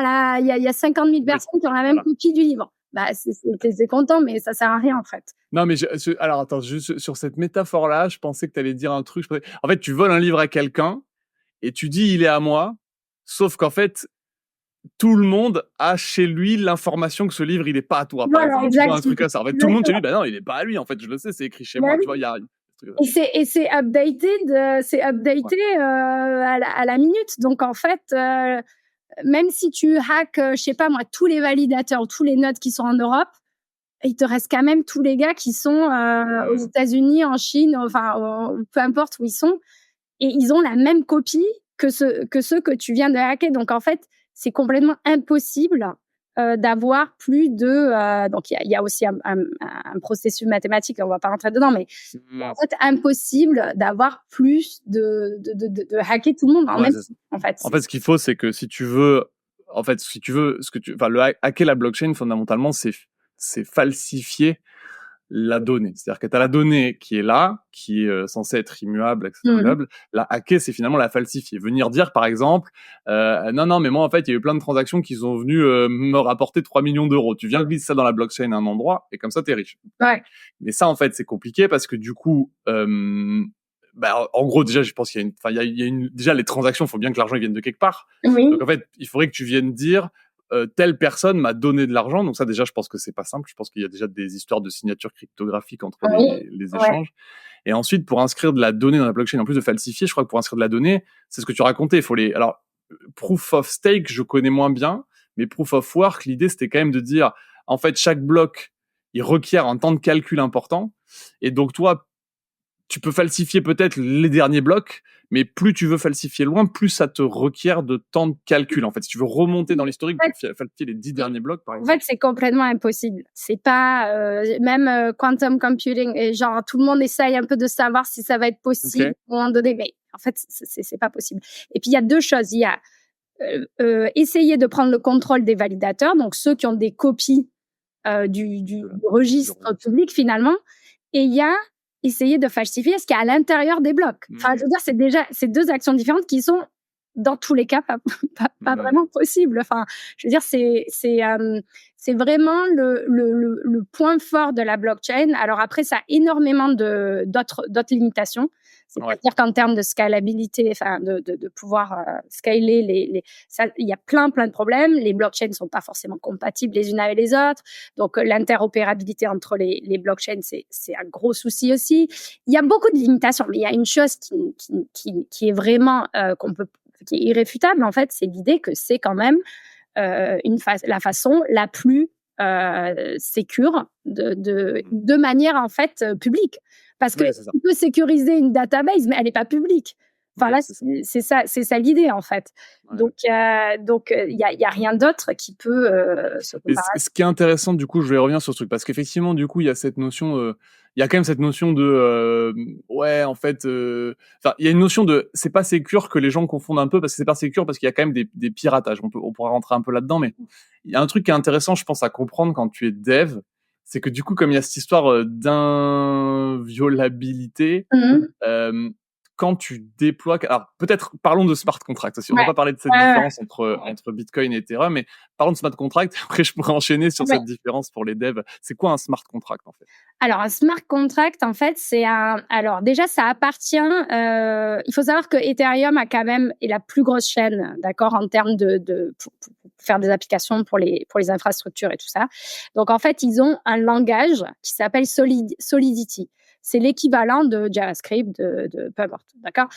il y a 50 000 personnes qui ont la même copie du livre. Bah, c'est content, mais ça sert à rien, en fait. Non, mais alors, attends, juste sur cette métaphore-là, je pensais que tu allais dire un truc. En fait, tu voles un livre à quelqu'un et tu dis il est à moi, sauf qu'en fait, tout le monde a chez lui l'information que ce livre, il est pas à toi. Voilà, exactement. Un truc comme ça. En fait, tout le monde chez lui, bah non, il est pas à lui. En fait, je le sais, c'est écrit chez moi. Tu vois, il y a. Et c'est updated, à la minute. Donc, en fait, même si tu hacks, je sais pas moi, tous les validateurs, tous les nodes qui sont en Europe, il te reste quand même tous les gars qui sont aux États-Unis, en Chine, enfin, peu importe où ils sont, et ils ont la même copie que ceux que tu viens de hacker. Donc, en fait, c'est complètement impossible d'avoir plus de... donc, il y a aussi un processus mathématique, on va pas rentrer dedans, mais en fait, impossible d'avoir plus de hacker tout le monde. En fait, ce qu'il faut, c'est que si tu veux, le hacker la blockchain, fondamentalement, c'est falsifier la donnée. C'est-à-dire que tu as la donnée qui est là, qui est censée être immuable, etc. La hacker, c'est finalement la falsifier. Venir dire, par exemple, non, mais moi, en fait, il y a eu plein de transactions qui sont venues me rapporter 3 millions d'euros. Tu viens glisser ça dans la blockchain à un endroit, et comme ça, t'es riche. Ouais. Mais ça, en fait, c'est compliqué parce que du coup, en gros, déjà, je pense qu'il y a déjà, les transactions, il faut bien que l'argent vienne de quelque part. Oui. Donc, en fait, il faudrait que tu viennes dire, telle personne m'a donné de l'argent. Donc ça, déjà, je pense que c'est pas simple. Je pense qu'il y a déjà des histoires de signatures cryptographiques entre les échanges. Et ensuite, pour inscrire de la donnée dans la blockchain, en plus de falsifier, je crois que pour inscrire de la donnée, c'est ce que tu racontais. Alors, proof of stake, je connais moins bien, mais proof of work, l'idée, c'était quand même de dire, en fait, chaque bloc, il requiert un temps de calcul important. Et donc, toi, tu peux falsifier peut-être les derniers blocs, mais plus tu veux falsifier loin, plus ça te requiert de temps de calcul. En fait, si tu veux remonter dans l'historique, pour falsifier les 10 derniers blocs, par exemple. En fait, c'est complètement impossible. C'est pas même quantum computing, et genre tout le monde essaye un peu de savoir si ça va être possible à un moment donné, mais en fait, c'est pas possible. Et puis il y a deux choses. Il y a essayer de prendre le contrôle des validateurs, donc ceux qui ont des copies du registre public finalement, et il y a essayer de falsifier ce qu'il y a à l'intérieur des blocs. Enfin, je veux dire, c'est deux actions différentes qui sont, dans tous les cas, pas vraiment possibles. Enfin, je veux dire, c'est vraiment le point fort de la blockchain. Alors après, ça a énormément d'autres limitations. C'est-à-dire qu'en termes de scalabilité, enfin, de pouvoir scaler il y a plein de problèmes. Les blockchains ne sont pas forcément compatibles les unes avec les autres. Donc, l'interopérabilité entre les blockchains, c'est un gros souci aussi. Il y a beaucoup de limitations, mais il y a une chose qui est vraiment, qui est irréfutable, en fait, c'est l'idée que c'est quand même la façon la plus sécure de manière, en fait, publique. Parce que tu peux sécuriser une database, mais elle n'est pas publique. Enfin là, c'est ça l'idée en fait. Ouais. Donc il y a rien d'autre qui peut se comparer. Ce qui est intéressant, du coup, je vais revenir sur ce truc parce qu'effectivement, du coup, il y a cette notion, il y a quand même cette notion de, ouais, en fait, enfin, il y a une notion de, c'est pas sécure que les gens confondent un peu parce que c'est pas sécure parce qu'il y a quand même des piratages. On pourra rentrer un peu là-dedans, mais il y a un truc qui est intéressant, je pense, à comprendre quand tu es dev, c'est que du coup, comme il y a cette histoire d'inviolabilité, quand tu déploies, alors peut-être parlons de smart contract aussi. On va pas parler de cette différence entre Bitcoin et Ethereum, mais parlons de smart contract. Après, je pourrais enchaîner sur cette différence pour les devs. C'est quoi un smart contract en fait? Alors un smart contract, en fait, c'est alors déjà, ça appartient. Il faut savoir que Ethereum a quand même est la plus grosse chaîne, d'accord, en termes pour faire des applications pour les infrastructures et tout ça. Donc en fait, ils ont un langage qui s'appelle Solidity. C'est l'équivalent de JavaScript, de peu importe, d'accord.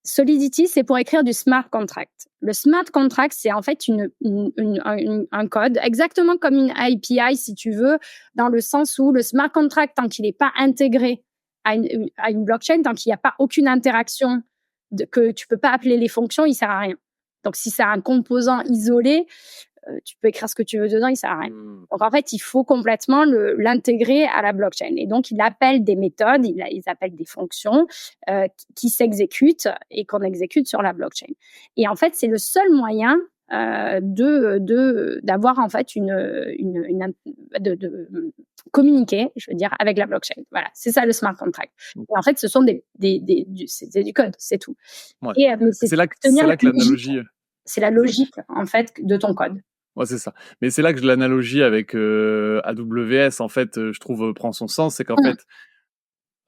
Solidity, c'est pour écrire du smart contract. Le smart contract, c'est en fait un code, exactement comme une API, si tu veux, dans le sens où le smart contract, tant qu'il n'est pas intégré à une blockchain, tant qu'il n'y a pas aucune interaction, que tu peux pas appeler les fonctions, il sert à rien. Donc, si c'est un composant isolé, tu peux écrire ce que tu veux dedans, il sert à rien. Donc, en fait, il faut complètement l'intégrer à la blockchain. Et donc, il appelle des méthodes, ils appellent des fonctions qui s'exécutent et qu'on exécute sur la blockchain. Et en fait, c'est le seul moyen d'avoir en fait de communiquer, je veux dire, avec la blockchain. Voilà, c'est ça le smart contract. Et en fait, ce sont c'est du code, c'est tout. Ouais. Et c'est là que l'analogie. C'est la logique en fait de ton code. Ouais, c'est ça. Mais c'est là que l'analogie avec AWS, en fait, je trouve, prend son sens. C'est qu'en fait,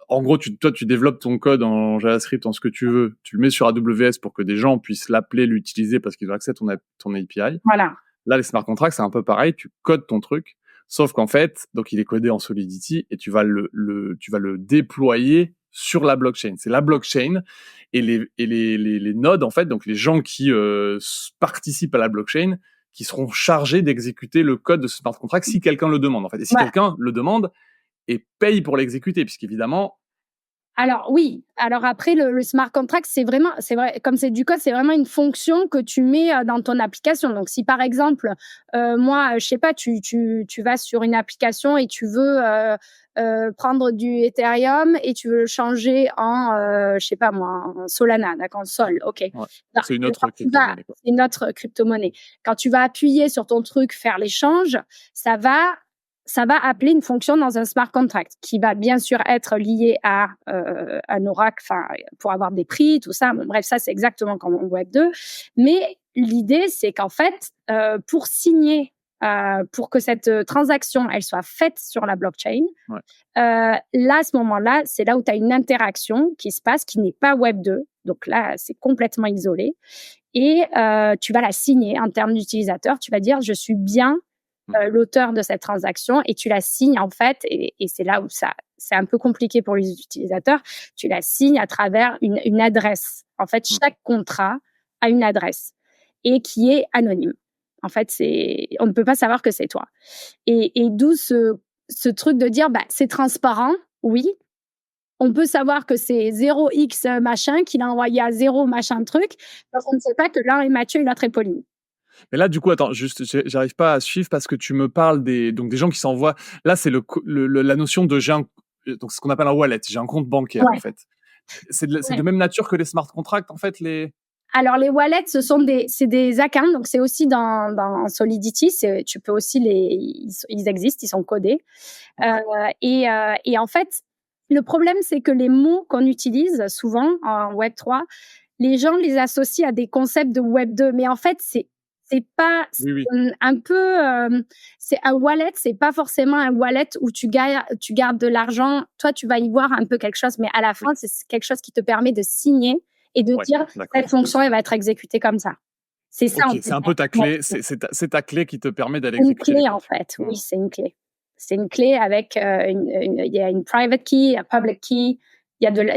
en gros, toi, tu développes ton code en JavaScript, en ce que tu veux. Tu le mets sur AWS pour que des gens puissent l'appeler, l'utiliser parce qu'ils ont accès à ton API. Voilà. Là, les smart contracts, c'est un peu pareil. Tu codes ton truc. Sauf qu'en fait, donc, il est codé en Solidity et tu vas le déployer sur la blockchain. C'est la blockchain et les nodes, en fait, donc les gens qui participent à la blockchain, qui seront chargés d'exécuter le code de ce smart contract si quelqu'un le demande, en fait. Et si quelqu'un le demande et paye pour l'exécuter, puisqu'évidemment... Alors oui, alors après le smart contract, c'est vrai, comme c'est du code, c'est vraiment une fonction que tu mets dans ton application. Donc si par exemple, moi, je sais pas, tu vas sur une application et tu veux prendre du Ethereum et tu veux le changer en, je sais pas moi, en Solana, d'accord, en Sol, ok. Ouais, c'est une autre crypto-monnaie. C'est une autre crypto-monnaie. Quand tu vas appuyer sur ton truc, faire l'échange, ça va appeler une fonction dans un smart contract qui va bien sûr être lié à un oracle, enfin pour avoir des prix, tout ça. Bon, bref, ça c'est exactement comme en Web 2. Mais l'idée c'est qu'en fait, pour signer, pour que cette transaction elle soit faite sur la blockchain, là à ce moment-là, c'est là où tu as une interaction qui se passe qui n'est pas Web 2. Donc là, c'est complètement isolé. Et tu vas la signer en termes d'utilisateur. Tu vas dire je suis bien l'auteur de cette transaction et tu la signes en fait, et c'est là où c'est un peu compliqué pour les utilisateurs, tu la signes à travers une adresse. En fait, chaque contrat a une adresse et qui est anonyme. En fait, on ne peut pas savoir que c'est toi. Et d'où ce truc de dire, c'est transparent, oui. On peut savoir que c'est 0x machin qu'il a envoyé à 0 machin truc, parce qu'on ne sait pas que l'un est Mathieu et l'autre est Pauline. Mais là, du coup, attends, juste, j'arrive pas à suivre parce que tu me parles des gens qui s'envoient. Là, c'est la notion de donc ce qu'on appelle un wallet. J'ai un compte bancaire, en fait. C'est de même nature que les smart contracts, en fait, Alors, les wallets, c'est des accounts. Donc, c'est aussi dans Solidity. Tu peux aussi ils existent, ils sont codés. Et en fait, le problème, c'est que les mots qu'on utilise souvent en Web 3, les gens les associent à des concepts de Web 2. Mais en fait, c'est pas un peu c'est un wallet, c'est pas forcément un wallet où tu gardes de l'argent. Toi, tu vas y voir un peu quelque chose, mais à la fin, c'est quelque chose qui te permet de signer et de dire cette fonction elle va être exécutée comme ça. C'est ça. C'est un peu ta clé. C'est ta clé qui te permet d'aller exécuter. Une clé en fait. Oui, c'est une clé. C'est une clé avec il y a une private key, un public key Il y a de la,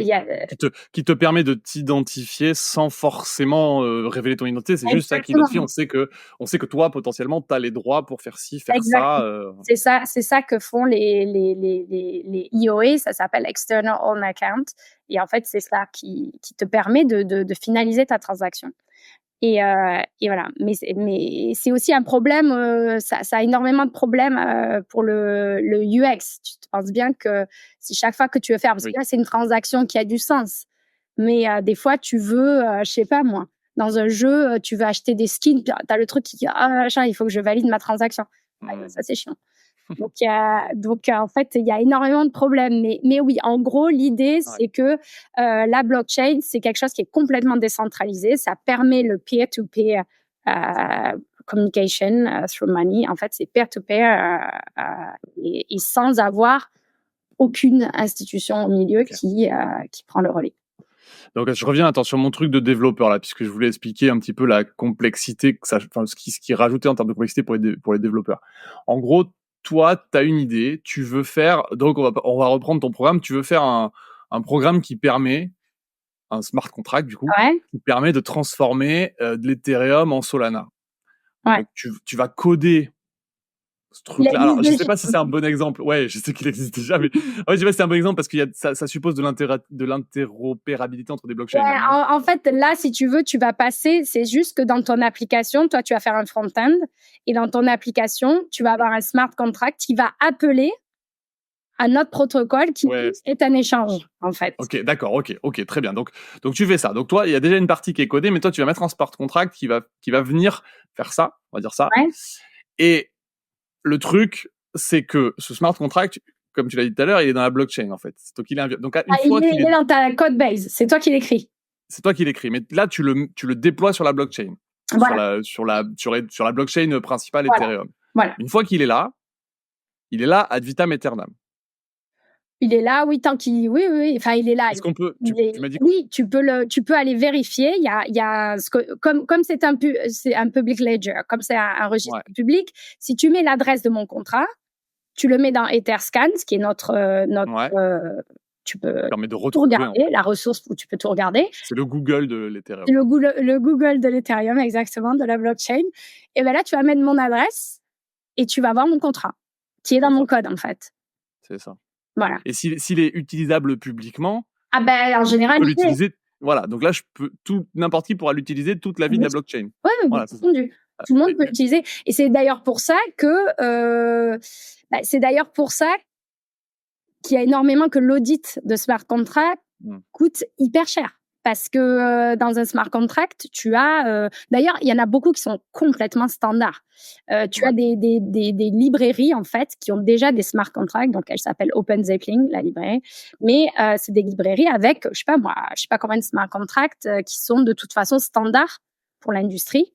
qui te permet de t'identifier sans forcément révéler ton identité. C'est juste ça qui identifie. On sait que toi, potentiellement, tu as les droits pour faire ci, faire ça. C'est ça que font les EOA, ça s'appelle External Own Account. Et en fait, c'est ça qui te permet de finaliser ta transaction. Et voilà. Mais c'est aussi un problème, ça a énormément de problèmes pour le UX. Tu te penses bien que si chaque fois que tu veux faire, parce que là, c'est une transaction qui a du sens. Mais des fois, tu veux, je sais pas moi, dans un jeu, tu veux acheter des skins, tu as le truc qui dit, machin, il faut que je valide ma transaction. Ça, c'est chiant. Donc en fait, il y a énormément de problèmes. Mais oui, en gros, l'idée, c'est que la blockchain, c'est quelque chose qui est complètement décentralisé. Ça permet le peer-to-peer communication through money. En fait, c'est peer-to-peer et sans avoir aucune institution au milieu qui prend le relais. Donc, je reviens sur mon truc de développeur là, puisque je voulais expliquer un petit peu la complexité ce qui est rajouté en termes de complexité pour les développeurs. En gros, toi, tu as une idée, tu veux faire, donc on va reprendre ton programme, tu veux faire un programme qui permet, un smart contract du coup, qui permet de transformer de l'Ethereum en Solana. Donc, tu vas coder ce truc-là. Alors, je sais pas si c'est un bon exemple. Ouais, je sais qu'il existe déjà, mais je sais pas si c'est un bon exemple parce que ça suppose de l'interopérabilité entre des blockchains. En fait, là, si tu veux, tu vas passer, c'est juste que dans ton application, toi, tu vas faire un front-end et dans ton application, tu vas avoir un smart contract qui va appeler un autre protocole qui est un échange, en fait. Ok, d'accord, ok, très bien. Donc tu fais ça. Donc toi, il y a déjà une partie qui est codée, mais toi, tu vas mettre un smart contract qui va venir faire ça, on va dire ça. Et le truc, c'est que ce smart contract, comme tu l'as dit tout à l'heure, il est dans la blockchain, en fait. Donc, il est dans ta code base. C'est toi qui l'écris. C'est toi qui l'écris. Mais là, tu le déploies sur la blockchain. Voilà. Sur la blockchain principale Ethereum. Voilà. Une fois qu'il est là ad vitam aeternam. Il est là, oui, tant qu'il, oui. Enfin, il est là. Est-ce qu'on peut, tu m'as dit oui, tu peux aller vérifier. Il y a comme c'est un public ledger, comme c'est un registre public. Si tu mets l'adresse de mon contrat, tu le mets dans Etherscan, ce qui est notre tu peux tout regarder, la ressource où tu peux tout regarder. C'est le Google de l'Ethereum. Le Google de l'Ethereum, exactement, de la blockchain. Et ben là, tu vas mettre mon adresse et tu vas voir mon contrat, qui est dans mon code, en fait. C'est ça. Voilà. Et s'il est utilisable publiquement, en général, je peux l'utiliser. Voilà, donc là, n'importe qui pourra l'utiliser toute la vie de la blockchain. Oui, bien entendu. Tout le monde peut l'utiliser. Et c'est d'ailleurs pour ça qu'il y a énormément que l'audit de smart contract coûte hyper cher. Parce que dans un smart contract, tu as... d'ailleurs, il y en a beaucoup qui sont complètement standards. Tu as des librairies, en fait, qui ont déjà des smart contracts. Donc, elles s'appellent OpenZeppelin, la librairie. Mais c'est des librairies avec, je sais pas combien de smart contracts qui sont de toute façon standards pour l'industrie.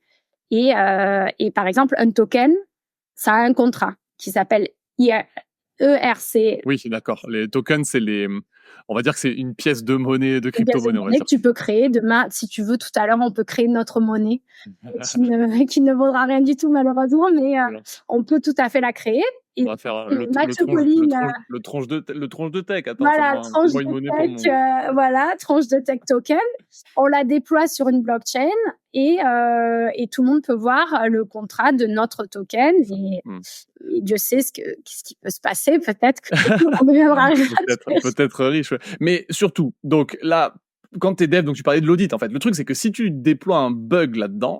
Et par exemple, un token, ça a un contrat qui s'appelle ERC. Oui, d'accord. Les tokens, on va dire que c'est une pièce de monnaie, de crypto-monnaie. Que tu peux créer demain, si tu veux, tout à l'heure, on peut créer notre monnaie qui ne vaudra rien du tout, malheureusement, mais on peut tout à fait la créer. On va faire le tronche de tech. Attends, voilà, tronche de tech token. On la déploie sur une blockchain et tout le monde peut voir le contrat de notre token. Et Dieu sait ce qui peut se passer. Peut-être qu'on deviendra peut-être riche. Ouais. Mais surtout, donc là, quand tu es dev, donc tu parlais de l'audit en fait. Le truc, c'est que si tu déploies un bug là-dedans.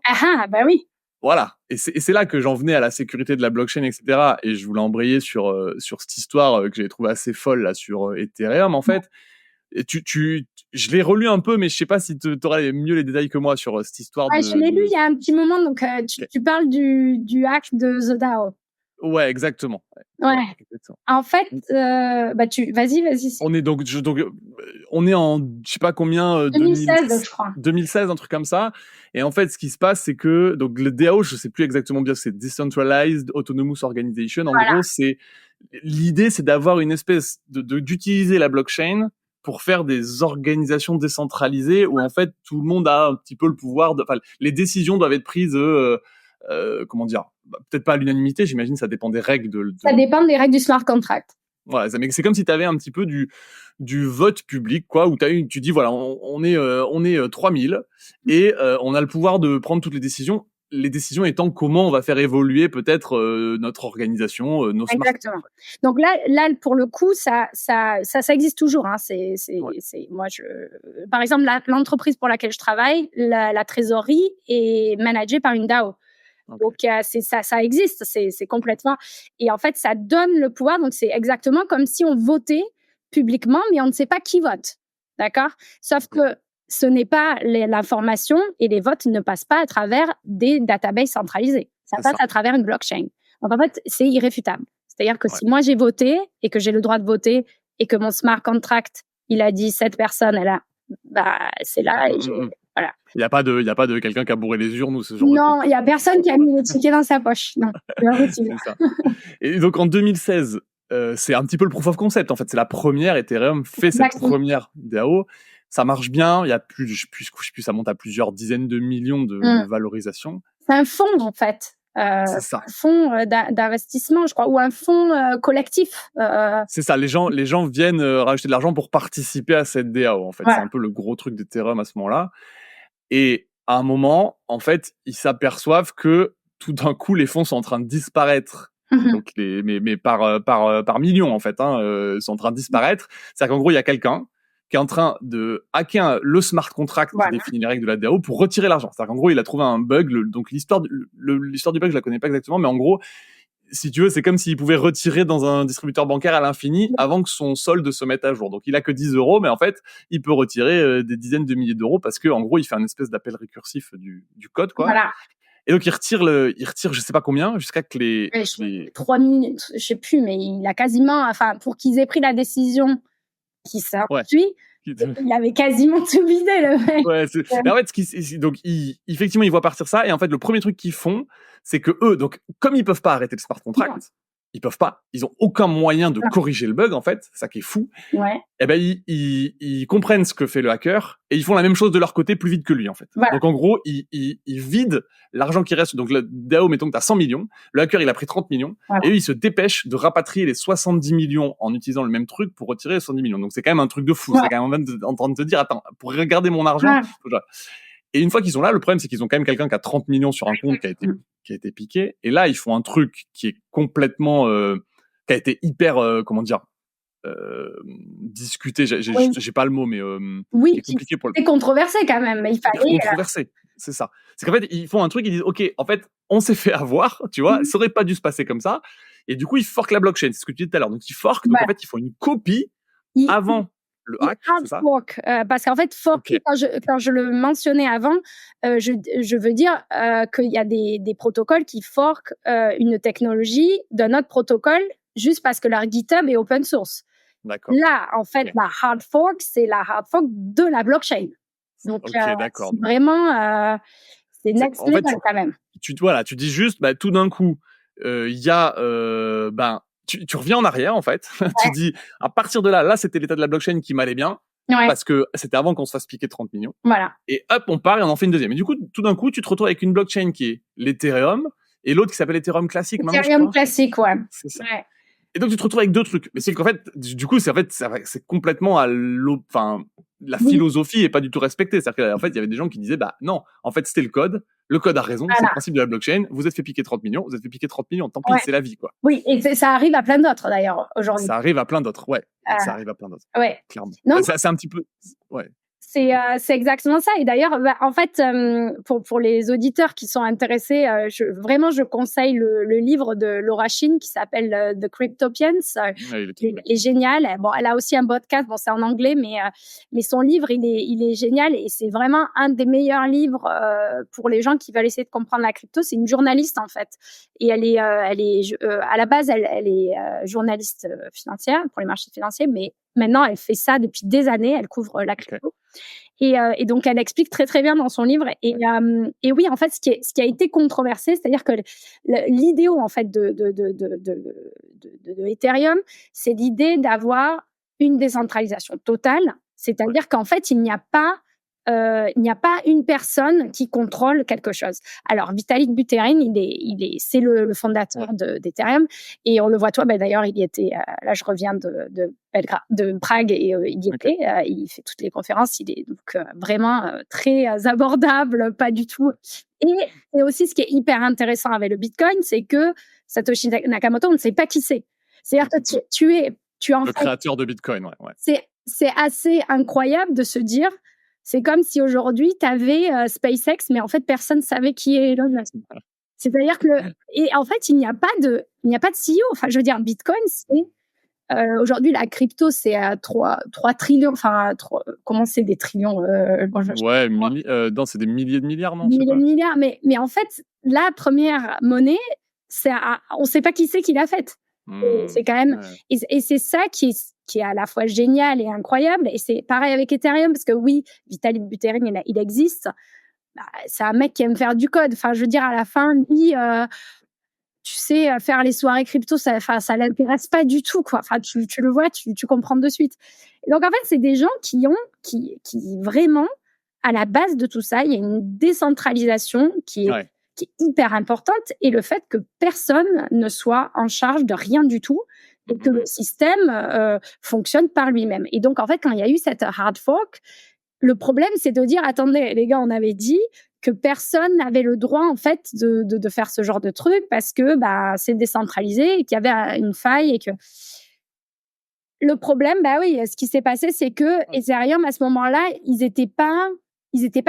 Bah oui. Voilà, et c'est là que j'en venais à la sécurité de la blockchain, etc. Et je voulais embrayer sur cette histoire que j'ai trouvée assez folle là sur Ethereum en fait. Et je l'ai relu un peu, mais je sais pas si tu auras mieux les détails que moi sur cette histoire. Je l'ai lu il y a un petit moment, donc tu parles du hack de The DAO. Ouais, exactement. Ouais. En fait, vas-y. On est on est en, je sais pas combien, 2016, je crois. 2016, un truc comme ça. Et en fait, ce qui se passe, c'est que, donc, le DAO, je sais plus exactement bien, c'est Decentralized Autonomous Organization. En gros, l'idée, c'est d'avoir une espèce d'utiliser la blockchain pour faire des organisations décentralisées où, en fait, tout le monde a un petit peu le pouvoir les décisions doivent être prises, comment dire, peut-être pas à l'unanimité, j'imagine, ça dépend des règles Ça dépend des règles du smart contract. Voilà, mais c'est comme si tu avais un petit peu du vote public, quoi, où tu dis, voilà, on est 3000 et on a le pouvoir de prendre toutes les décisions. Les décisions étant comment on va faire évoluer peut-être notre organisation, nos smart. Exactement. Donc là, pour le coup, ça existe toujours. Hein. Moi, par exemple, l'entreprise pour laquelle je travaille, la trésorerie est managée par une DAO. Okay. Donc ça existe, c'est complètement. Et en fait, ça donne le pouvoir. Donc c'est exactement comme si on votait publiquement, mais on ne sait pas qui vote, d'accord ? Sauf que ce n'est pas l'information et les votes ne passent pas à travers des databases centralisées. Ça passe à travers une blockchain. Donc en fait, c'est irréfutable. C'est-à-dire que si moi j'ai voté et que j'ai le droit de voter et que mon smart contract, il a dit cette personne, c'est là. Et voilà. Il n'y a pas de quelqu'un qui a bourré les urnes ou ce genre non, il n'y a personne qui a mis le ticket dans sa poche. Non, c'est ça. Et donc en 2016, c'est un petit peu le proof of concept. En fait, c'est la première Ethereum fait cette première DAO. Ça marche bien. Il y a je sais plus, ça monte à plusieurs dizaines de millions de valorisation. C'est un fonds en fait. C'est ça. Un fonds d'investissement, je crois, ou un fonds collectif. C'est ça. Les gens viennent rajouter de l'argent pour participer à cette DAO. En fait, c'est un peu le gros truc d'Ethereum à ce moment-là. Et à un moment, en fait, ils s'aperçoivent que tout d'un coup, les fonds sont en train de disparaître. Donc mais par millions en fait, sont en train de disparaître. C'est-à-dire qu'en gros, il y a quelqu'un qui est en train de hacker le smart contract qui définit les règles de la DAO pour retirer l'argent. C'est-à-dire qu'en gros, il a trouvé un bug. Donc l'histoire du bug, je la connais pas exactement, mais en gros, si tu veux, c'est comme s'il pouvait retirer dans un distributeur bancaire à l'infini avant que son solde se mette à jour. Donc il a que 10 €, mais en fait, il peut retirer des dizaines de milliers d'euros parce que en gros, il fait un espèce d'appel récursif du code, quoi. Voilà. Et donc il retire je sais pas combien jusqu'à que les 3 minutes, je sais plus, mais il a quasiment, enfin, pour qu'ils aient pris la décision qui s'ensuit, il avait quasiment tout vidé, le mec. Ouais, mais en fait, donc effectivement, ils voient partir ça, et en fait, le premier truc qu'ils font, c'est que eux, donc comme ils peuvent pas arrêter le smart contract, ils peuvent pas, ils ont aucun moyen de corriger le bug, en fait, c'est ça qui est fou. Et ben ils comprennent ce que fait le hacker et ils font la même chose de leur côté plus vite que lui, en fait. Donc en gros, ils vident l'argent qui reste. Donc le DAO, mettons que t'as 100 millions, le hacker il a pris 30 millions et eux ils se dépêchent de rapatrier les 70 millions en utilisant le même truc pour retirer les 70 millions. Donc c'est quand même un truc de fou, c'est quand même en train de te dire attends, pour regarder mon argent, et une fois qu'ils sont là, le problème c'est qu'ils ont quand même quelqu'un qui a 30 millions sur un compte qui a été piqué, et là ils font un truc qui est complètement qui a été hyper comment dire discuté, j'ai pas le mot, mais qui est compliqué pour le... C'est controversé quand même, mais il fallait controversé, c'est ça. C'est qu'en fait ils font un truc, ils disent ok, en fait on s'est fait avoir, tu vois, ça aurait pas dû se passer comme ça, et du coup ils forkent la blockchain, c'est ce que tu disais tout à l'heure, donc ils forkent, donc en fait ils font une copie avant le hack, c'est ça ? Fork, parce qu'en fait, fork, quand je le mentionnais avant, je veux dire qu'il y a des protocoles qui forkent une technologie d'un autre protocole juste parce que leur GitHub est open source. D'accord. Là, en fait, la hard fork, c'est la hard fork de la blockchain. Donc, c'est vraiment c'est next level quand même. Tu dis juste, tout d'un coup, il y a tu reviens en arrière, en fait. Tu dis, à partir de là, c'était l'état de la blockchain qui m'allait bien. Parce que c'était avant qu'on se fasse piquer 30 millions. Voilà. Et hop, on part et on en fait une deuxième. Et du coup, tout d'un coup, tu te retrouves avec une blockchain qui est l'Ethereum et l'autre qui s'appelle Ethereum classique. Ethereum classique, ouais. C'est ça. Ouais. Et donc, tu te retrouves avec deux trucs. Mais c'est qu'en fait, du coup, c'est complètement la philosophie est pas du tout respectée. C'est-à-dire qu'en fait, il y avait des gens qui disaient, non, en fait, c'était le code a raison, c'est le principe de la blockchain, vous êtes fait piquer 30 millions, tant pis, c'est la vie, quoi. Oui, et ça arrive à plein d'autres, d'ailleurs, aujourd'hui. Ça arrive à plein d'autres, ça arrive à plein d'autres. Ouais. Clairement. Non, c'est un petit peu, C'est exactement ça. Et d'ailleurs, en fait, pour les auditeurs qui sont intéressés, je conseille le livre de Laura Shin qui s'appelle The Cryptopians. Il est génial. Bon, elle a aussi un podcast. Bon, c'est en anglais, mais son livre, il est génial et c'est vraiment un des meilleurs livres pour les gens qui veulent essayer de comprendre la crypto. C'est une journaliste en fait, et elle est à la base, elle est journaliste financière pour les marchés financiers, mais maintenant, elle fait ça depuis des années. Elle couvre la crypto. Et donc, elle explique très, très bien dans son livre. Et oui, en fait, ce qui a été controversé, c'est-à-dire que l'idéal, en fait, de Ethereum, c'est l'idée d'avoir une décentralisation totale. C'est-à-dire qu'en fait, il n'y a pas il n'y a pas une personne qui contrôle quelque chose. Alors, Vitalik Buterin, c'est le fondateur d'Ethereum, et on le voit, toi, d'ailleurs, il y était, là, je reviens de Prague, et il y était, il fait toutes les conférences, il est donc vraiment très abordable, pas du tout. Et aussi, ce qui est hyper intéressant avec le Bitcoin, c'est que Satoshi Nakamoto, on ne sait pas qui c'est. C'est-à-dire que tu es le créateur de Bitcoin, c'est assez incroyable de se dire, c'est comme si aujourd'hui tu avais SpaceX, mais en fait personne savait qui est Elon Musk. C'est-à-dire que et en fait il n'y a pas de CEO. Enfin, je veux dire, Bitcoin, c'est aujourd'hui la crypto, c'est à 3 trillions. Enfin, comment c'est des trillions c'est des milliers de milliards, non? Milliers de milliards, mais en fait la première monnaie, on ne sait pas qui c'est qui l'a faite. C'est quand même et c'est ça qui est à la fois génial et incroyable, et c'est pareil avec Ethereum, parce que oui, Vitalik Buterin, il existe, c'est un mec qui aime faire du code. Enfin, je veux dire, à la fin, lui, tu sais, faire les soirées crypto, ça l'intéresse pas du tout, quoi. Enfin, tu le vois, tu comprends de suite. Et donc en fait, c'est des gens qui vraiment, à la base de tout ça, il y a une décentralisation qui est hyper importante, et le fait que personne ne soit en charge de rien du tout, et que le système fonctionne par lui-même. Et donc, en fait, quand il y a eu cette hard fork, le problème, c'est de dire, attendez, les gars, on avait dit que personne n'avait le droit, en fait, de faire ce genre de truc, parce que c'est décentralisé, et qu'il y avait une faille, et que... Le problème, ce qui s'est passé, c'est que Ethereum, à ce moment-là, ils n'étaient pas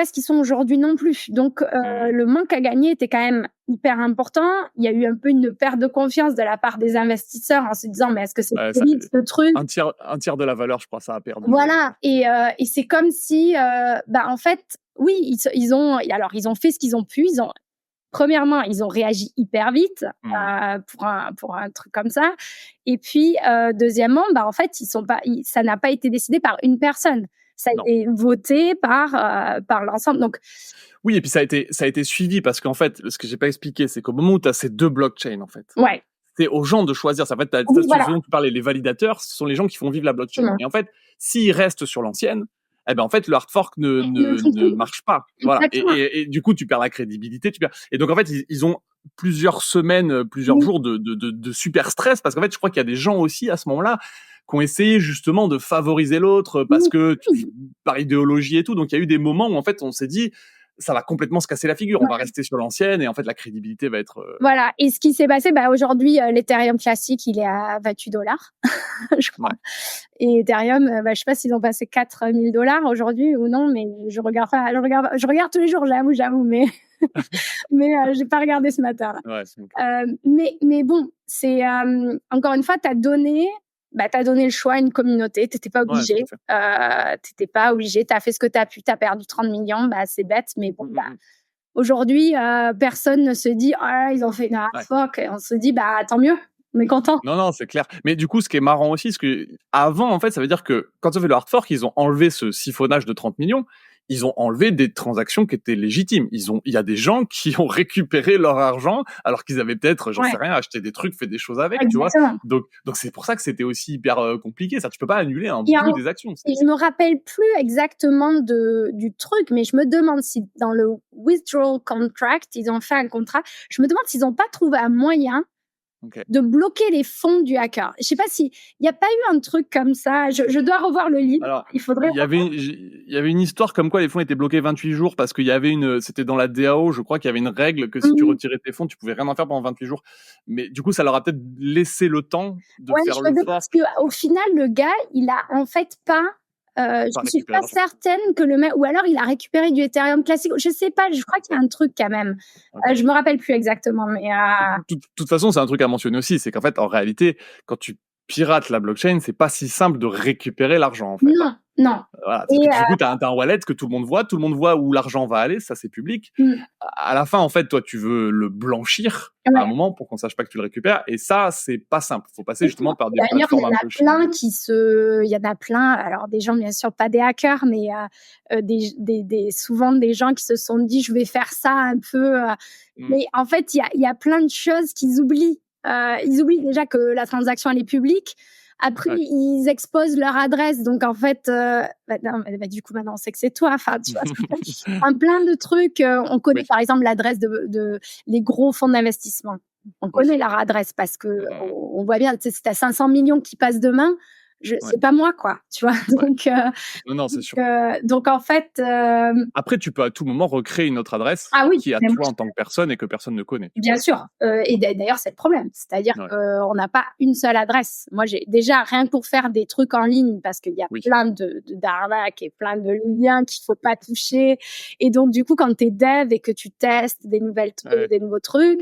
ce qu'ils sont aujourd'hui non plus. Donc, le manque à gagner était quand même hyper important. Il y a eu un peu une perte de confiance de la part des investisseurs, en se disant, mais est-ce que c'est solide, ce truc? Un tiers de la valeur, je crois, ça a perdu. Voilà. Et c'est comme si, en fait, oui, ils ont fait ce qu'ils ont pu. Premièrement, ils ont réagi hyper vite pour un truc comme ça. Et puis, deuxièmement, en fait, ça n'a pas été décidé par une personne. Ça a été voté par l'ensemble. Donc, oui, et puis ça a été suivi, parce qu'en fait, ce que j'ai pas expliqué, c'est qu'au moment où tu as ces deux blockchains, en fait, c'est aux gens de choisir. En fait, tu parlais, les validateurs, ce sont les gens qui font vivre la blockchain. Et en fait, s'ils restent sur l'ancienne, en fait, le hard fork ne marche pas. Voilà. Et du coup, tu perds la crédibilité. Et donc, en fait, ils ont plusieurs semaines, plusieurs jours de super stress, parce qu'en fait, je crois qu'il y a des gens aussi à ce moment-là qui ont essayé justement de favoriser l'autre, parce que par idéologie et tout. Donc, il y a eu des moments où en fait, on s'est dit, ça va complètement se casser la figure. On va rester sur l'ancienne, et en fait, la crédibilité va être... Voilà. Et ce qui s'est passé, aujourd'hui, l'Ethereum classique, il est à $28, je crois. Et Ethereum, je sais pas s'ils ont passé $4,000 aujourd'hui ou non, mais je regarde tous les jours, j'avoue, mais j'ai pas regardé ce matin, là. Mais bon, c'est encore une fois, t'as donné le choix à une communauté. T'étais pas obligé. T'as fait ce que t'as pu. T'as perdu 30 millions. C'est bête, mais bon, aujourd'hui, personne ne se dit, ils ont fait une hard fork. On se dit, tant mieux. On est content. Non, c'est clair. Mais du coup, ce qui est marrant aussi, c'est que avant, en fait, ça veut dire que quand ils ont fait le hard fork, ils ont enlevé ce siphonnage de 30 millions. Ils ont enlevé des transactions qui étaient légitimes. Il y a des gens qui ont récupéré leur argent, alors qu'ils avaient peut-être, j'en sais rien, acheté des trucs, fait des choses avec, tu vois. Donc c'est pour ça que c'était aussi hyper compliqué. Ça, tu peux pas annuler un bout des actions. Et je me rappelle plus exactement du truc, mais je me demande si dans le withdrawal contract, ils ont fait un contrat. Je me demande s'ils n'ont pas trouvé un moyen de bloquer les fonds du hacker. Je sais pas s'il n'y a pas eu un truc comme ça. Je dois revoir le livre. Alors, il y avait une histoire comme quoi les fonds étaient bloqués 28 jours, parce qu'il y avait c'était dans la DAO, je crois qu'il y avait une règle que si tu retirais tes fonds, tu pouvais rien en faire pendant 28 jours. Mais du coup, ça leur a peut-être laissé le temps de faire le fork. Parce qu'au final, le gars, il a en fait pas... je suis pas certaine que le mec, ou alors il a récupéré du Ethereum classique. Je sais pas, je crois qu'il y a un truc quand même. Je me rappelle plus exactement, mais. De toute façon, c'est un truc à mentionner aussi, c'est qu'en fait, en réalité, quand tu pirates la blockchain, c'est pas si simple de récupérer l'argent, en fait. Non. Voilà, du coup, t'as un wallet que tout le monde voit où l'argent va aller, ça c'est public. À la fin, en fait, toi, tu veux le blanchir à un moment pour qu'on sache pas que tu le récupères, et ça, c'est pas simple. Faut passer justement par des plateformes un peu chiantes. Il y en a plein, alors des gens, bien sûr, pas des hackers, mais souvent des gens qui se sont dit, je vais faire ça un peu. Mais en fait, il y a plein de choses qu'ils oublient. Ils oublient déjà que la transaction, elle est publique. Après, Ouais. ils exposent leur adresse. Donc, en fait, du coup, maintenant, on sait que c'est toi. Enfin, tu vois, plein de trucs. On connaît, Oui. par exemple, l'adresse de les gros fonds d'investissement. On connaît leur adresse parce que on voit bien, tu sais, si tu as 500 millions qui passent demain, Ouais. c'est pas moi, quoi. Tu vois, donc, Non, c'est sûr. donc, en fait. Après, tu peux à tout moment recréer une autre adresse Ah oui, qui est à mais moi, toi en tant que personne et que personne ne connaît. bien sûr. Et d'ailleurs, c'est le problème. C'est-à-dire Ouais. qu'on n'a pas une seule adresse. Moi, j'ai déjà, rien que pour faire des trucs en ligne, parce qu'il y a Oui. plein d'arnaques et plein de liens qu'il faut pas toucher. Et donc, du coup, quand tu es dev et que tu testes des nouvelles trucs, Ouais. des nouveaux trucs,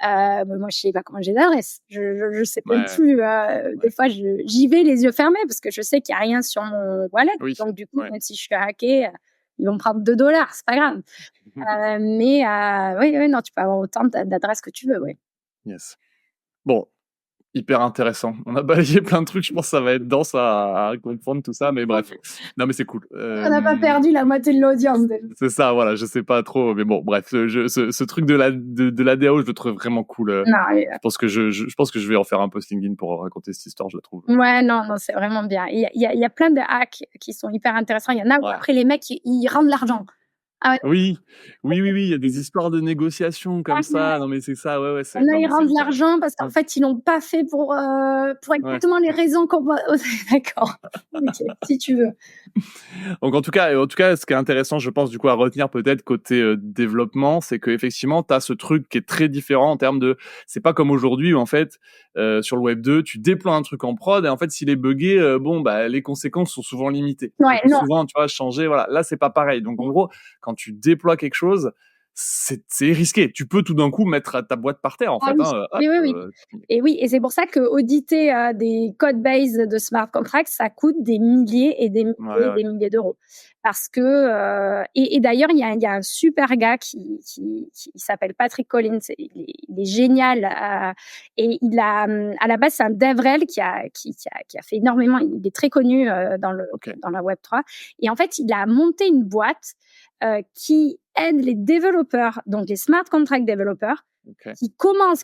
moi, je sais pas comment j'ai d'adresse. Je sais même Ouais. plus. Des fois, j'y vais les yeux fermés parce que je sais qu'il y a rien sur mon wallet. Oui. Donc, du coup, Ouais. même si je suis hackée, ils vont me prendre $2, c'est pas grave. Mais oui, non, tu peux avoir autant d'adresses que tu veux, oui. Yes. Bon, hyper intéressant. On a balayé plein de trucs, je pense que ça va être dense à comprendre tout ça, mais bref. Non, mais c'est cool. On n'a pas perdu la moitié de l'audience. C'est ça, voilà, je sais pas trop, mais bon, bref, ce truc de la DAO, je le trouve vraiment cool. Non, Je pense que je pense que je vais en faire un post LinkedIn pour raconter cette histoire, je la trouve. ouais, non, c'est vraiment bien. Il y a plein de hacks qui sont hyper intéressants. Il y en a où après les mecs, ils rendent l'argent. Ah ouais. Oui, il y a des histoires de négociations comme ça. Non, mais c'est ça, ouais, c'est. Là, ils rendent l'argent parce qu'en fait, ils l'ont pas fait pour exactement les raisons qu'on voit. D'accord. Ok, si tu veux. Donc en tout cas, ce qui est intéressant, je pense, du coup, à retenir peut-être côté développement, c'est que effectivement, t'as ce truc qui est très différent en termes de, c'est pas comme aujourd'hui où en fait, sur le Web 2, tu déploies un truc en prod et en fait, s'il est buggé, les conséquences sont souvent limitées. Ouais, tu peux souvent, tu vois, changer. Voilà, là, c'est pas pareil. Donc en gros, quand tu déploies quelque chose, c'est risqué. Tu peux tout d'un coup mettre ta boîte par terre, en fait. Oui. Et c'est pour ça que auditer des code base de smart contracts, ça coûte des milliers et des milliers, des milliers d'euros. Parce que et d'ailleurs, il y a un super gars qui s'appelle Patrick Collins. Il est génial et il a à la base c'est un DevRel qui a fait énormément. Il est très connu dans la Web 3 et en fait il a monté une boîte qui aide les développeurs, donc les smart contract développeurs,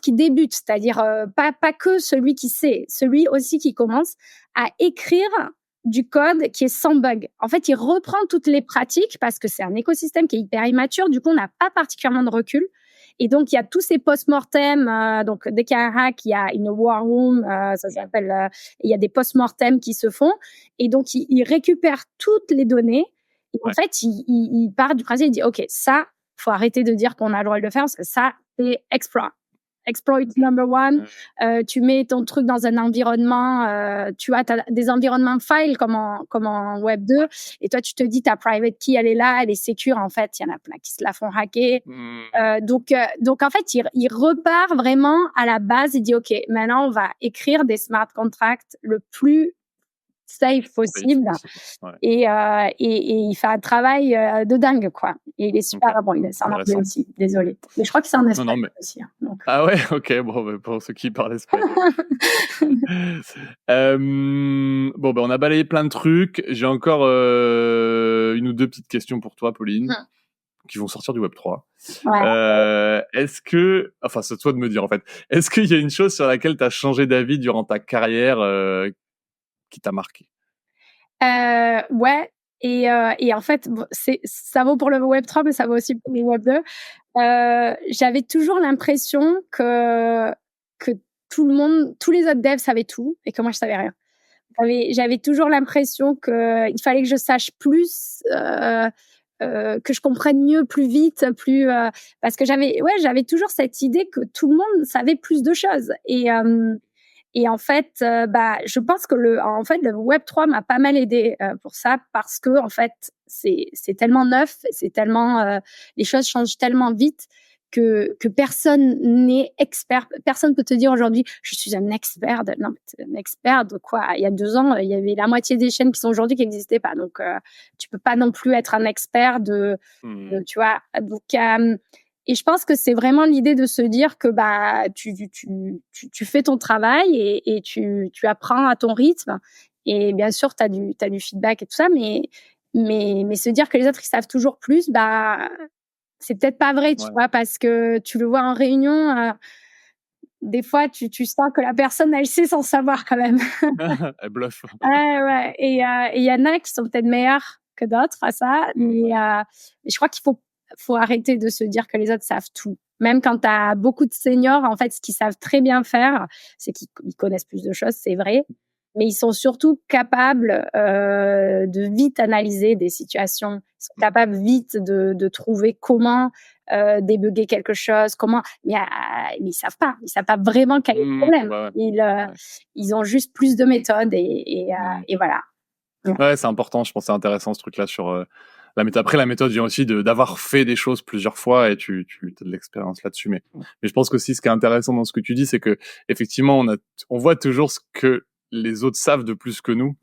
qui débutent, c'est-à-dire pas que celui qui sait, celui aussi qui commence à écrire du code qui est sans bug. En fait, il reprend toutes les pratiques parce que c'est un écosystème qui est hyper immature, du coup, on n'a pas particulièrement de recul. Et donc, il y a tous ces post-mortem. Donc, dès qu'il y a un hack, il y a une war room, ça s'appelle. Il y a des post-mortem qui se font. Et donc, il récupère toutes les données. Et en fait, il part du principe, il dit, OK, ça, faut arrêter de dire qu'on a le droit de le faire parce que ça, c'est exploit number one. Tu mets ton truc dans un environnement, tu as des environnements file comme en Web 2, et toi, tu te dis, ta private key, elle est là, elle est sécure. En fait, il y en a plein qui se la font hacker. Donc, en fait, il repart vraiment à la base. Il dit, OK, maintenant, on va écrire des smart contracts le plus safe possible. Et il fait un travail de dingue, quoi. Et il est super bon. Il est en anglais aussi, désolé. Mais je crois que c'est en espagnol aussi. Donc. Ah ouais, ok, bon, pour ceux qui parlent espagnol. On a balayé plein de trucs. J'ai encore une ou deux petites questions pour toi, Pauline, qui vont sortir du Web 3. Ouais. Est-ce que, enfin, c'est à toi de me dire en fait, est-ce qu'il y a une chose sur laquelle tu as changé d'avis durant ta carrière qui t'a marqué? Ouais. Et en fait, ça vaut pour le Web 3, mais ça vaut aussi pour le Web 2. J'avais toujours l'impression que tout le monde, tous les autres devs savaient tout et que moi, je savais rien. J'avais toujours l'impression qu'il fallait que je sache plus, que je comprenne mieux, plus vite, parce que j'avais toujours cette idée que tout le monde savait plus de choses. Et en fait, je pense que le Web 3 m'a pas mal aidé pour ça, parce que en fait, c'est tellement neuf, c'est tellement les choses changent tellement vite que personne n'est expert. Personne peut te dire aujourd'hui, je suis un expert. Non, mais un expert de quoi? Il y a 2 ans, il y avait la moitié des chaînes qui sont aujourd'hui qui n'existaient pas. Donc, tu peux pas non plus être un expert tu vois. Donc, et je pense que c'est vraiment l'idée de se dire que tu fais ton travail et tu apprends à ton rythme. Et bien sûr, t'as du feedback et tout ça, mais se dire que les autres ils savent toujours plus, c'est peut-être pas vrai, tu vois, parce que tu le vois en réunion. des fois, tu sens que la personne, elle sait sans savoir quand même. Elle bluffe. Ouais. Et il y en a qui sont peut-être meilleurs que d'autres à ça, mais je crois qu'il faut arrêter de se dire que les autres savent tout. Même quand tu as beaucoup de seniors, en fait, ce qu'ils savent très bien faire, c'est qu'ils connaissent plus de choses, c'est vrai, mais ils sont surtout capables de vite analyser des situations. Ils sont capables vite de trouver comment débugger quelque chose, mais ils savent pas vraiment quel est le problème. Ils ont juste plus de méthodes et voilà. Ouais, c'est important. Je pense que c'est intéressant ce truc-là sur la méthode. Après, la méthode vient aussi d'avoir fait des choses plusieurs fois et tu as de l'expérience là-dessus. Mais je pense qu'aussi, ce qui est intéressant dans ce que tu dis, c'est que effectivement, on voit toujours ce que les autres savent de plus que nous.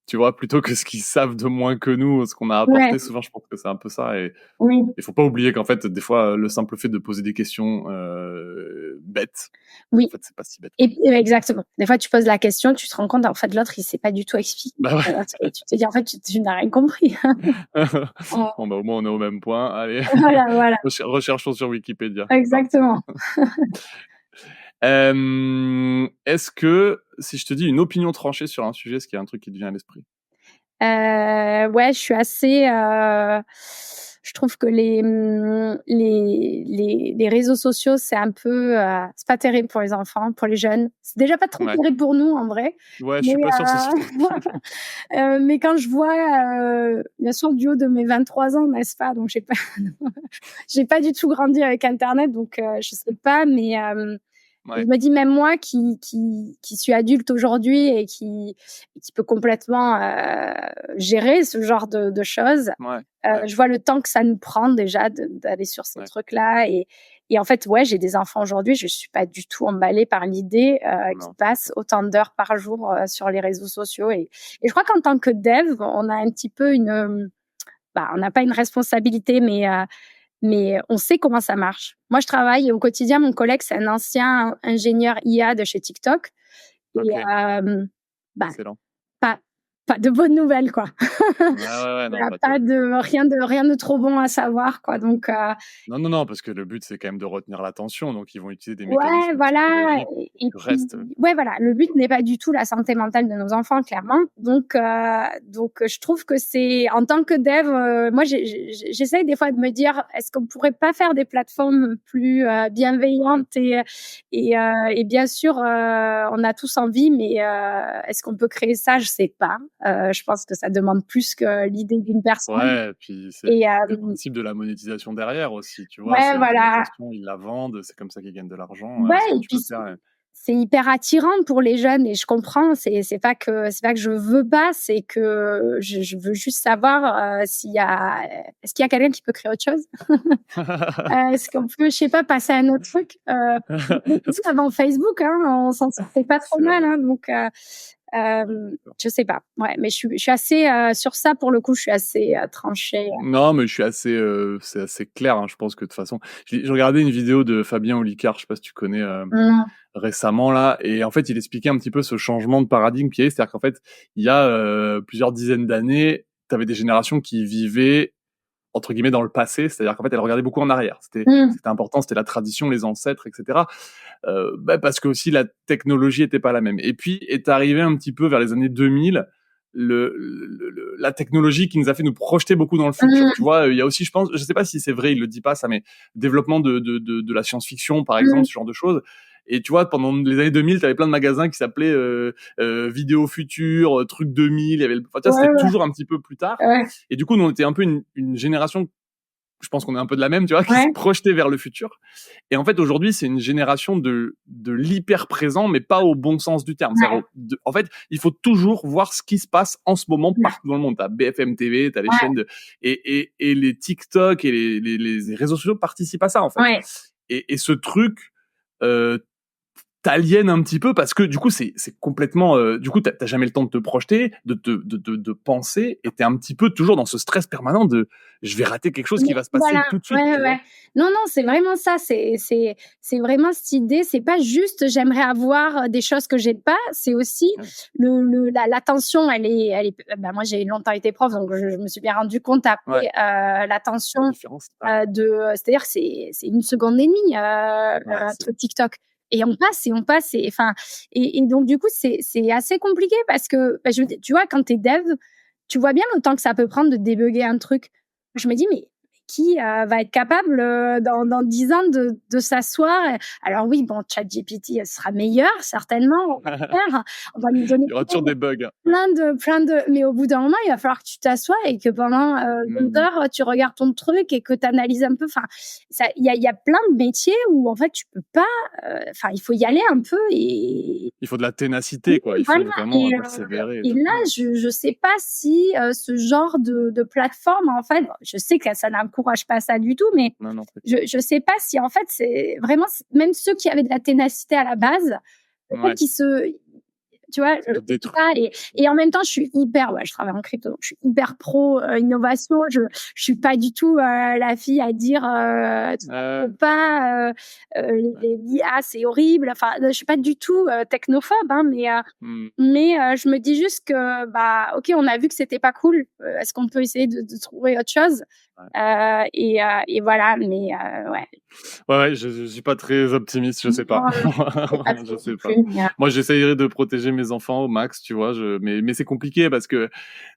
Tu vois, plutôt que ce qu'ils savent de moins que nous, ce qu'on a apporté. Souvent, je pense que c'est un peu ça. Et il faut pas oublier qu'en fait, des fois, le simple fait de poser des questions bêtes, en fait, c'est pas si bête. Exactement. Des fois, tu poses la question, tu te rends compte, en fait, l'autre, il sait pas du tout expliquer. Tu te dis, en fait, tu n'as rien compris. Bon, au moins, on est au même point. Allez. Voilà. Recherchons sur Wikipédia. Exactement. Est-ce que, si je te dis une opinion tranchée sur un sujet, est-ce qu'il y a un truc qui te vient à l'esprit? Ouais, je suis assez... je trouve que les réseaux sociaux, c'est un peu... c'est pas terrible pour les enfants, pour les jeunes. C'est déjà pas trop terrible pour nous, en vrai. Ouais, je suis pas sûre que c'est mais quand je vois, bien sûr, du haut de mes 23 ans, n'est-ce pas? Donc, j'ai pas du tout grandi avec Internet, donc je sais pas, mais... je me dis, même moi qui suis adulte aujourd'hui et qui peut complètement gérer ce genre de choses, je vois le temps que ça nous prend déjà d'aller sur ces trucs-là. Et en fait, j'ai des enfants aujourd'hui, je suis pas du tout emballée par l'idée qu'ils passent autant d'heures par jour sur les réseaux sociaux. Et je crois qu'en tant que dev, on a un petit peu on n'a pas une responsabilité, mais on sait comment ça marche. Moi, je travaille au quotidien. Mon collègue, c'est un ancien ingénieur IA de chez TikTok. Et excellent. Pas de bonnes nouvelles, quoi. Rien de trop bon à savoir, quoi. Donc non, parce que le but c'est quand même de retenir l'attention, donc ils vont utiliser des mécanismes psychologiques. Le but n'est pas du tout la santé mentale de nos enfants, clairement. Donc je trouve que c'est, en tant que dev, moi j'essaye des fois de me dire, est-ce qu'on pourrait pas faire des plateformes plus bienveillantes et bien sûr on a tous envie, mais est-ce qu'on peut créer ça? Je sais pas. Je pense que ça demande plus que l'idée d'une personne. Ouais, puis c'est le principe de la monétisation derrière aussi, tu vois. Ils la vendent, c'est comme ça qu'ils gagnent de l'argent. Et puis c'est hyper attirant pour les jeunes et je comprends. C'est pas que je veux pas, c'est que je veux juste savoir est-ce qu'il y a quelqu'un qui peut créer autre chose. Est-ce qu'on peut, je sais pas, passer à un autre truc. Avant Facebook, on s'en sortait pas trop mal, donc. Je sais pas. Ouais, mais je suis assez sur ça pour le coup. Je suis assez tranchée. Non, mais je suis assez, c'est assez clair. Je pense que de toute façon, j'ai regardé une vidéo de Fabien Olicard. Je sais pas si tu connais récemment là, et en fait, il expliquait un petit peu ce changement de paradigme qu'il y a. C'est-à-dire qu'en fait, il y a plusieurs dizaines d'années, tu avais des générations qui vivaient entre guillemets dans le passé, c'est-à-dire qu'en fait elle regardait beaucoup en arrière, c'était important, c'était la tradition, les ancêtres, etc. Parce que aussi la technologie était pas la même. Et puis est arrivé un petit peu vers les années 2000 la technologie qui nous a fait nous projeter beaucoup dans le futur. Tu vois, il y a aussi, je pense, je sais pas si c'est vrai, il le dit pas ça, mais développement de la science-fiction par exemple, ce genre de choses. Et tu vois, pendant les années 2000, t'avais plein de magasins qui s'appelaient Vidéo Future, Truc 2000. Il y avait, c'était toujours un petit peu plus tard. Et du coup, nous, on était un peu une génération. Je pense qu'on est un peu de la même, tu vois, qui se projetait vers le futur. Et en fait, aujourd'hui, c'est une génération de l'hyper présent, mais pas au bon sens du terme. En fait, il faut toujours voir ce qui se passe en ce moment partout dans le monde. T'as BFM TV, t'as les chaînes et les TikTok et les réseaux sociaux participent à ça, en fait. Et ce truc, t'aliènes un petit peu parce que du coup c'est complètement du coup t'as jamais le temps de te projeter, de penser, et t'es un petit peu toujours dans ce stress permanent de je vais rater quelque chose qui va se passer tout de suite. Non, c'est vraiment ça, c'est vraiment cette idée, c'est pas juste j'aimerais avoir des choses que j'ai pas, c'est aussi l'attention, elle est moi j'ai longtemps été prof, donc je me suis bien rendu compte après l'attention c'est-à-dire c'est 1 seconde et demie TikTok. et on passe et donc du coup c'est assez compliqué parce que tu vois, quand t'es dev, tu vois bien le temps que ça peut prendre de débugger un truc. Je me dis mais qui va être capable dans 10 ans de s'asseoir alors oui, bon, ChatGPT sera meilleur certainement, on va lui donner Il y aura toujours des bugs. plein de mais au bout d'un moment, il va falloir que tu t'assoies et que pendant 20 heures, tu regardes ton truc et que tu analyses un peu. Enfin, il y a plein de métiers où en fait, tu peux pas. Enfin, il faut y aller un peu et il faut de la ténacité, quoi. Il faut vraiment persévérer. Et là, je sais pas si ce genre de plateforme, en fait, je sais que ça n'encourage pas ça du tout, mais non. Je sais pas si en fait c'est vraiment même ceux qui avaient de la ténacité à la base, qui se tu vois, et en même temps, je suis hyper, je travaille en crypto, donc je suis hyper pro innovation. Je suis pas du tout la fille à dire pas l'IA c'est horrible. Enfin, je suis pas du tout technophobe, hein, mais je me dis juste que ok, on a vu que c'était pas cool. Est-ce qu'on peut essayer de trouver autre chose? Et voilà, mais ouais, je suis pas très optimiste, je sais pas. Je sais pas. Moi, j'essayerai de protéger mes enfants au max, tu vois. Mais c'est compliqué parce que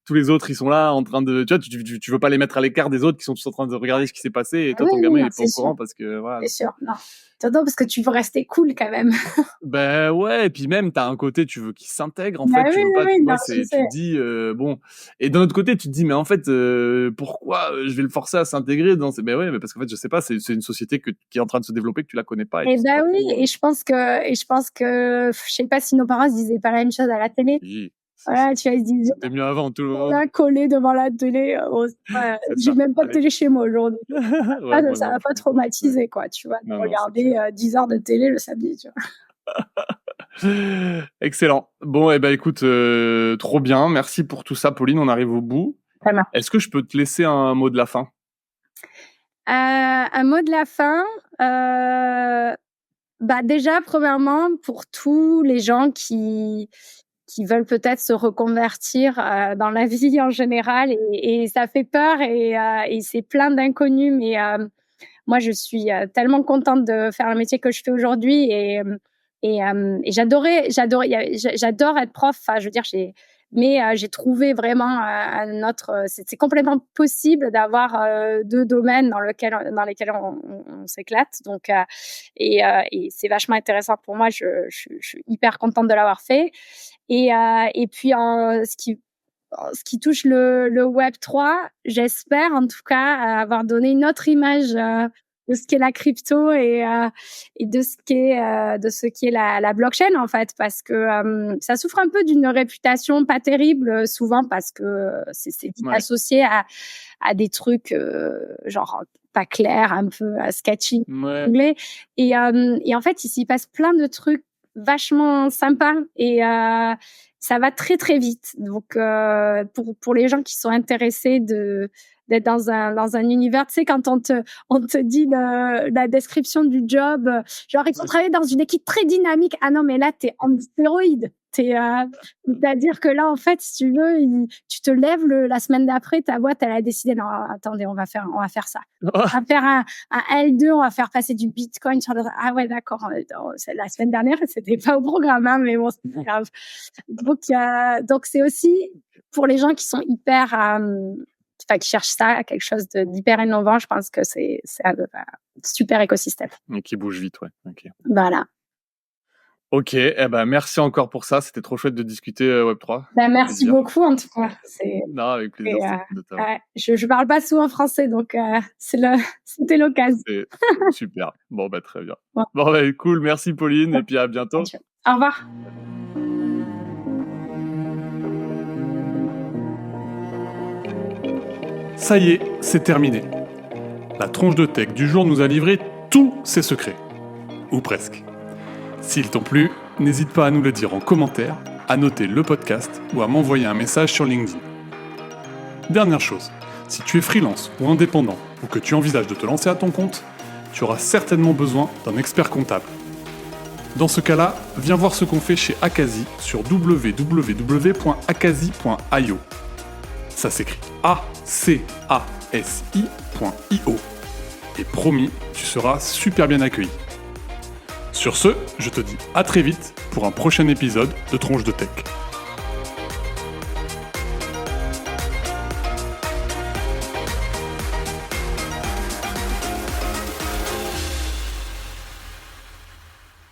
tous les autres, ils sont là en train de, tu vois, tu veux pas les mettre à l'écart des autres qui sont tous en train de regarder ce qui s'est passé et toi, ton gamin, il est pas au courant parce que voilà. C'est sûr, non. Parce que tu veux rester cool quand même. Ben ouais, et puis même t'as un côté, tu veux qu'il s'intègre en fait, tu veux pas, tu vois, tu te dis bon, et d'un autre côté tu te dis mais en fait pourquoi je vais le forcer à s'intégrer dans mais ouais, mais parce qu'en fait je sais pas, c'est une société qui est en train de se développer que tu la connais pas. Et et je pense que je sais pas si nos parents se disaient pas la même chose à la télé. Oui. Voilà, tu vois, ils se disent c'était mieux avant tout le monde. On a collé devant la télé. J'ai même pas de télé chez moi aujourd'hui. Ça va pas traumatiser, quoi, tu vois, de regarder 10 heures de télé le samedi, tu vois. Excellent. Bon, écoute, trop bien. Merci pour tout ça, Pauline. On arrive au bout. Est-ce que je peux te laisser un mot de la fin? Un mot de la fin. Déjà, premièrement, pour tous les gens qui veulent peut-être se reconvertir dans la vie en général et ça fait peur et c'est plein d'inconnus, mais moi je suis tellement contente de faire le métier que je fais aujourd'hui et j'adore être prof. Enfin, je veux dire, j'ai trouvé vraiment c'est complètement possible d'avoir deux domaines dans lesquels on s'éclate. Donc et c'est vachement intéressant pour moi. Je suis hyper contente de l'avoir fait. Et puis ce qui touche le Web 3, j'espère en tout cas avoir donné une autre image de ce qu'est la crypto et de ce qu'est la blockchain en fait, parce que ça souffre un peu d'une réputation pas terrible souvent parce que c'est associé à des trucs genre pas clairs, un peu sketchy anglais, et en fait il s'y passe plein de trucs vachement sympas et ça va très très vite. Donc pour les gens qui sont intéressés d'être dans un univers, tu sais, quand on te dit la description du job, genre il faut travailler dans une équipe très dynamique. Ah non, mais là t'es en stéroïde. C'est-à-dire que là en fait, si tu veux, tu te lèves la semaine d'après, ta boîte elle a décidé non, attendez, on va faire ça. On va faire un L2, on va faire passer du Bitcoin sur le... Ah ouais, d'accord. La semaine dernière, c'était pas au programme, hein, mais bon, c'est pas grave. Donc c'est aussi pour les gens qui sont hyper qui cherchent ça, quelque chose d'hyper innovant. Je pense que c'est un super écosystème. Et qui bouge vite, ouais. Okay. Voilà. Ok, merci encore pour ça. C'était trop chouette de discuter Web3. Merci beaucoup en tout cas. Non, avec plaisir. Je parle pas souvent français, donc c'était l'occasion. Super. Bon, très bien. Bon, cool. Merci Pauline, et puis à bientôt. Au revoir. Ça y est, c'est terminé. La tronche de tech du jour nous a livré tous ses secrets. Ou presque. S'ils t'ont plu, n'hésite pas à nous le dire en commentaire, à noter le podcast ou à m'envoyer un message sur LinkedIn. Dernière chose, si tu es freelance ou indépendant ou que tu envisages de te lancer à ton compte, tu auras certainement besoin d'un expert comptable. Dans ce cas-là, viens voir ce qu'on fait chez Akazi sur www.akazi.io. Ça s'écrit ACASI.io. Et promis, tu seras super bien accueilli. Sur ce, je te dis à très vite pour un prochain épisode de Tronche de Tech.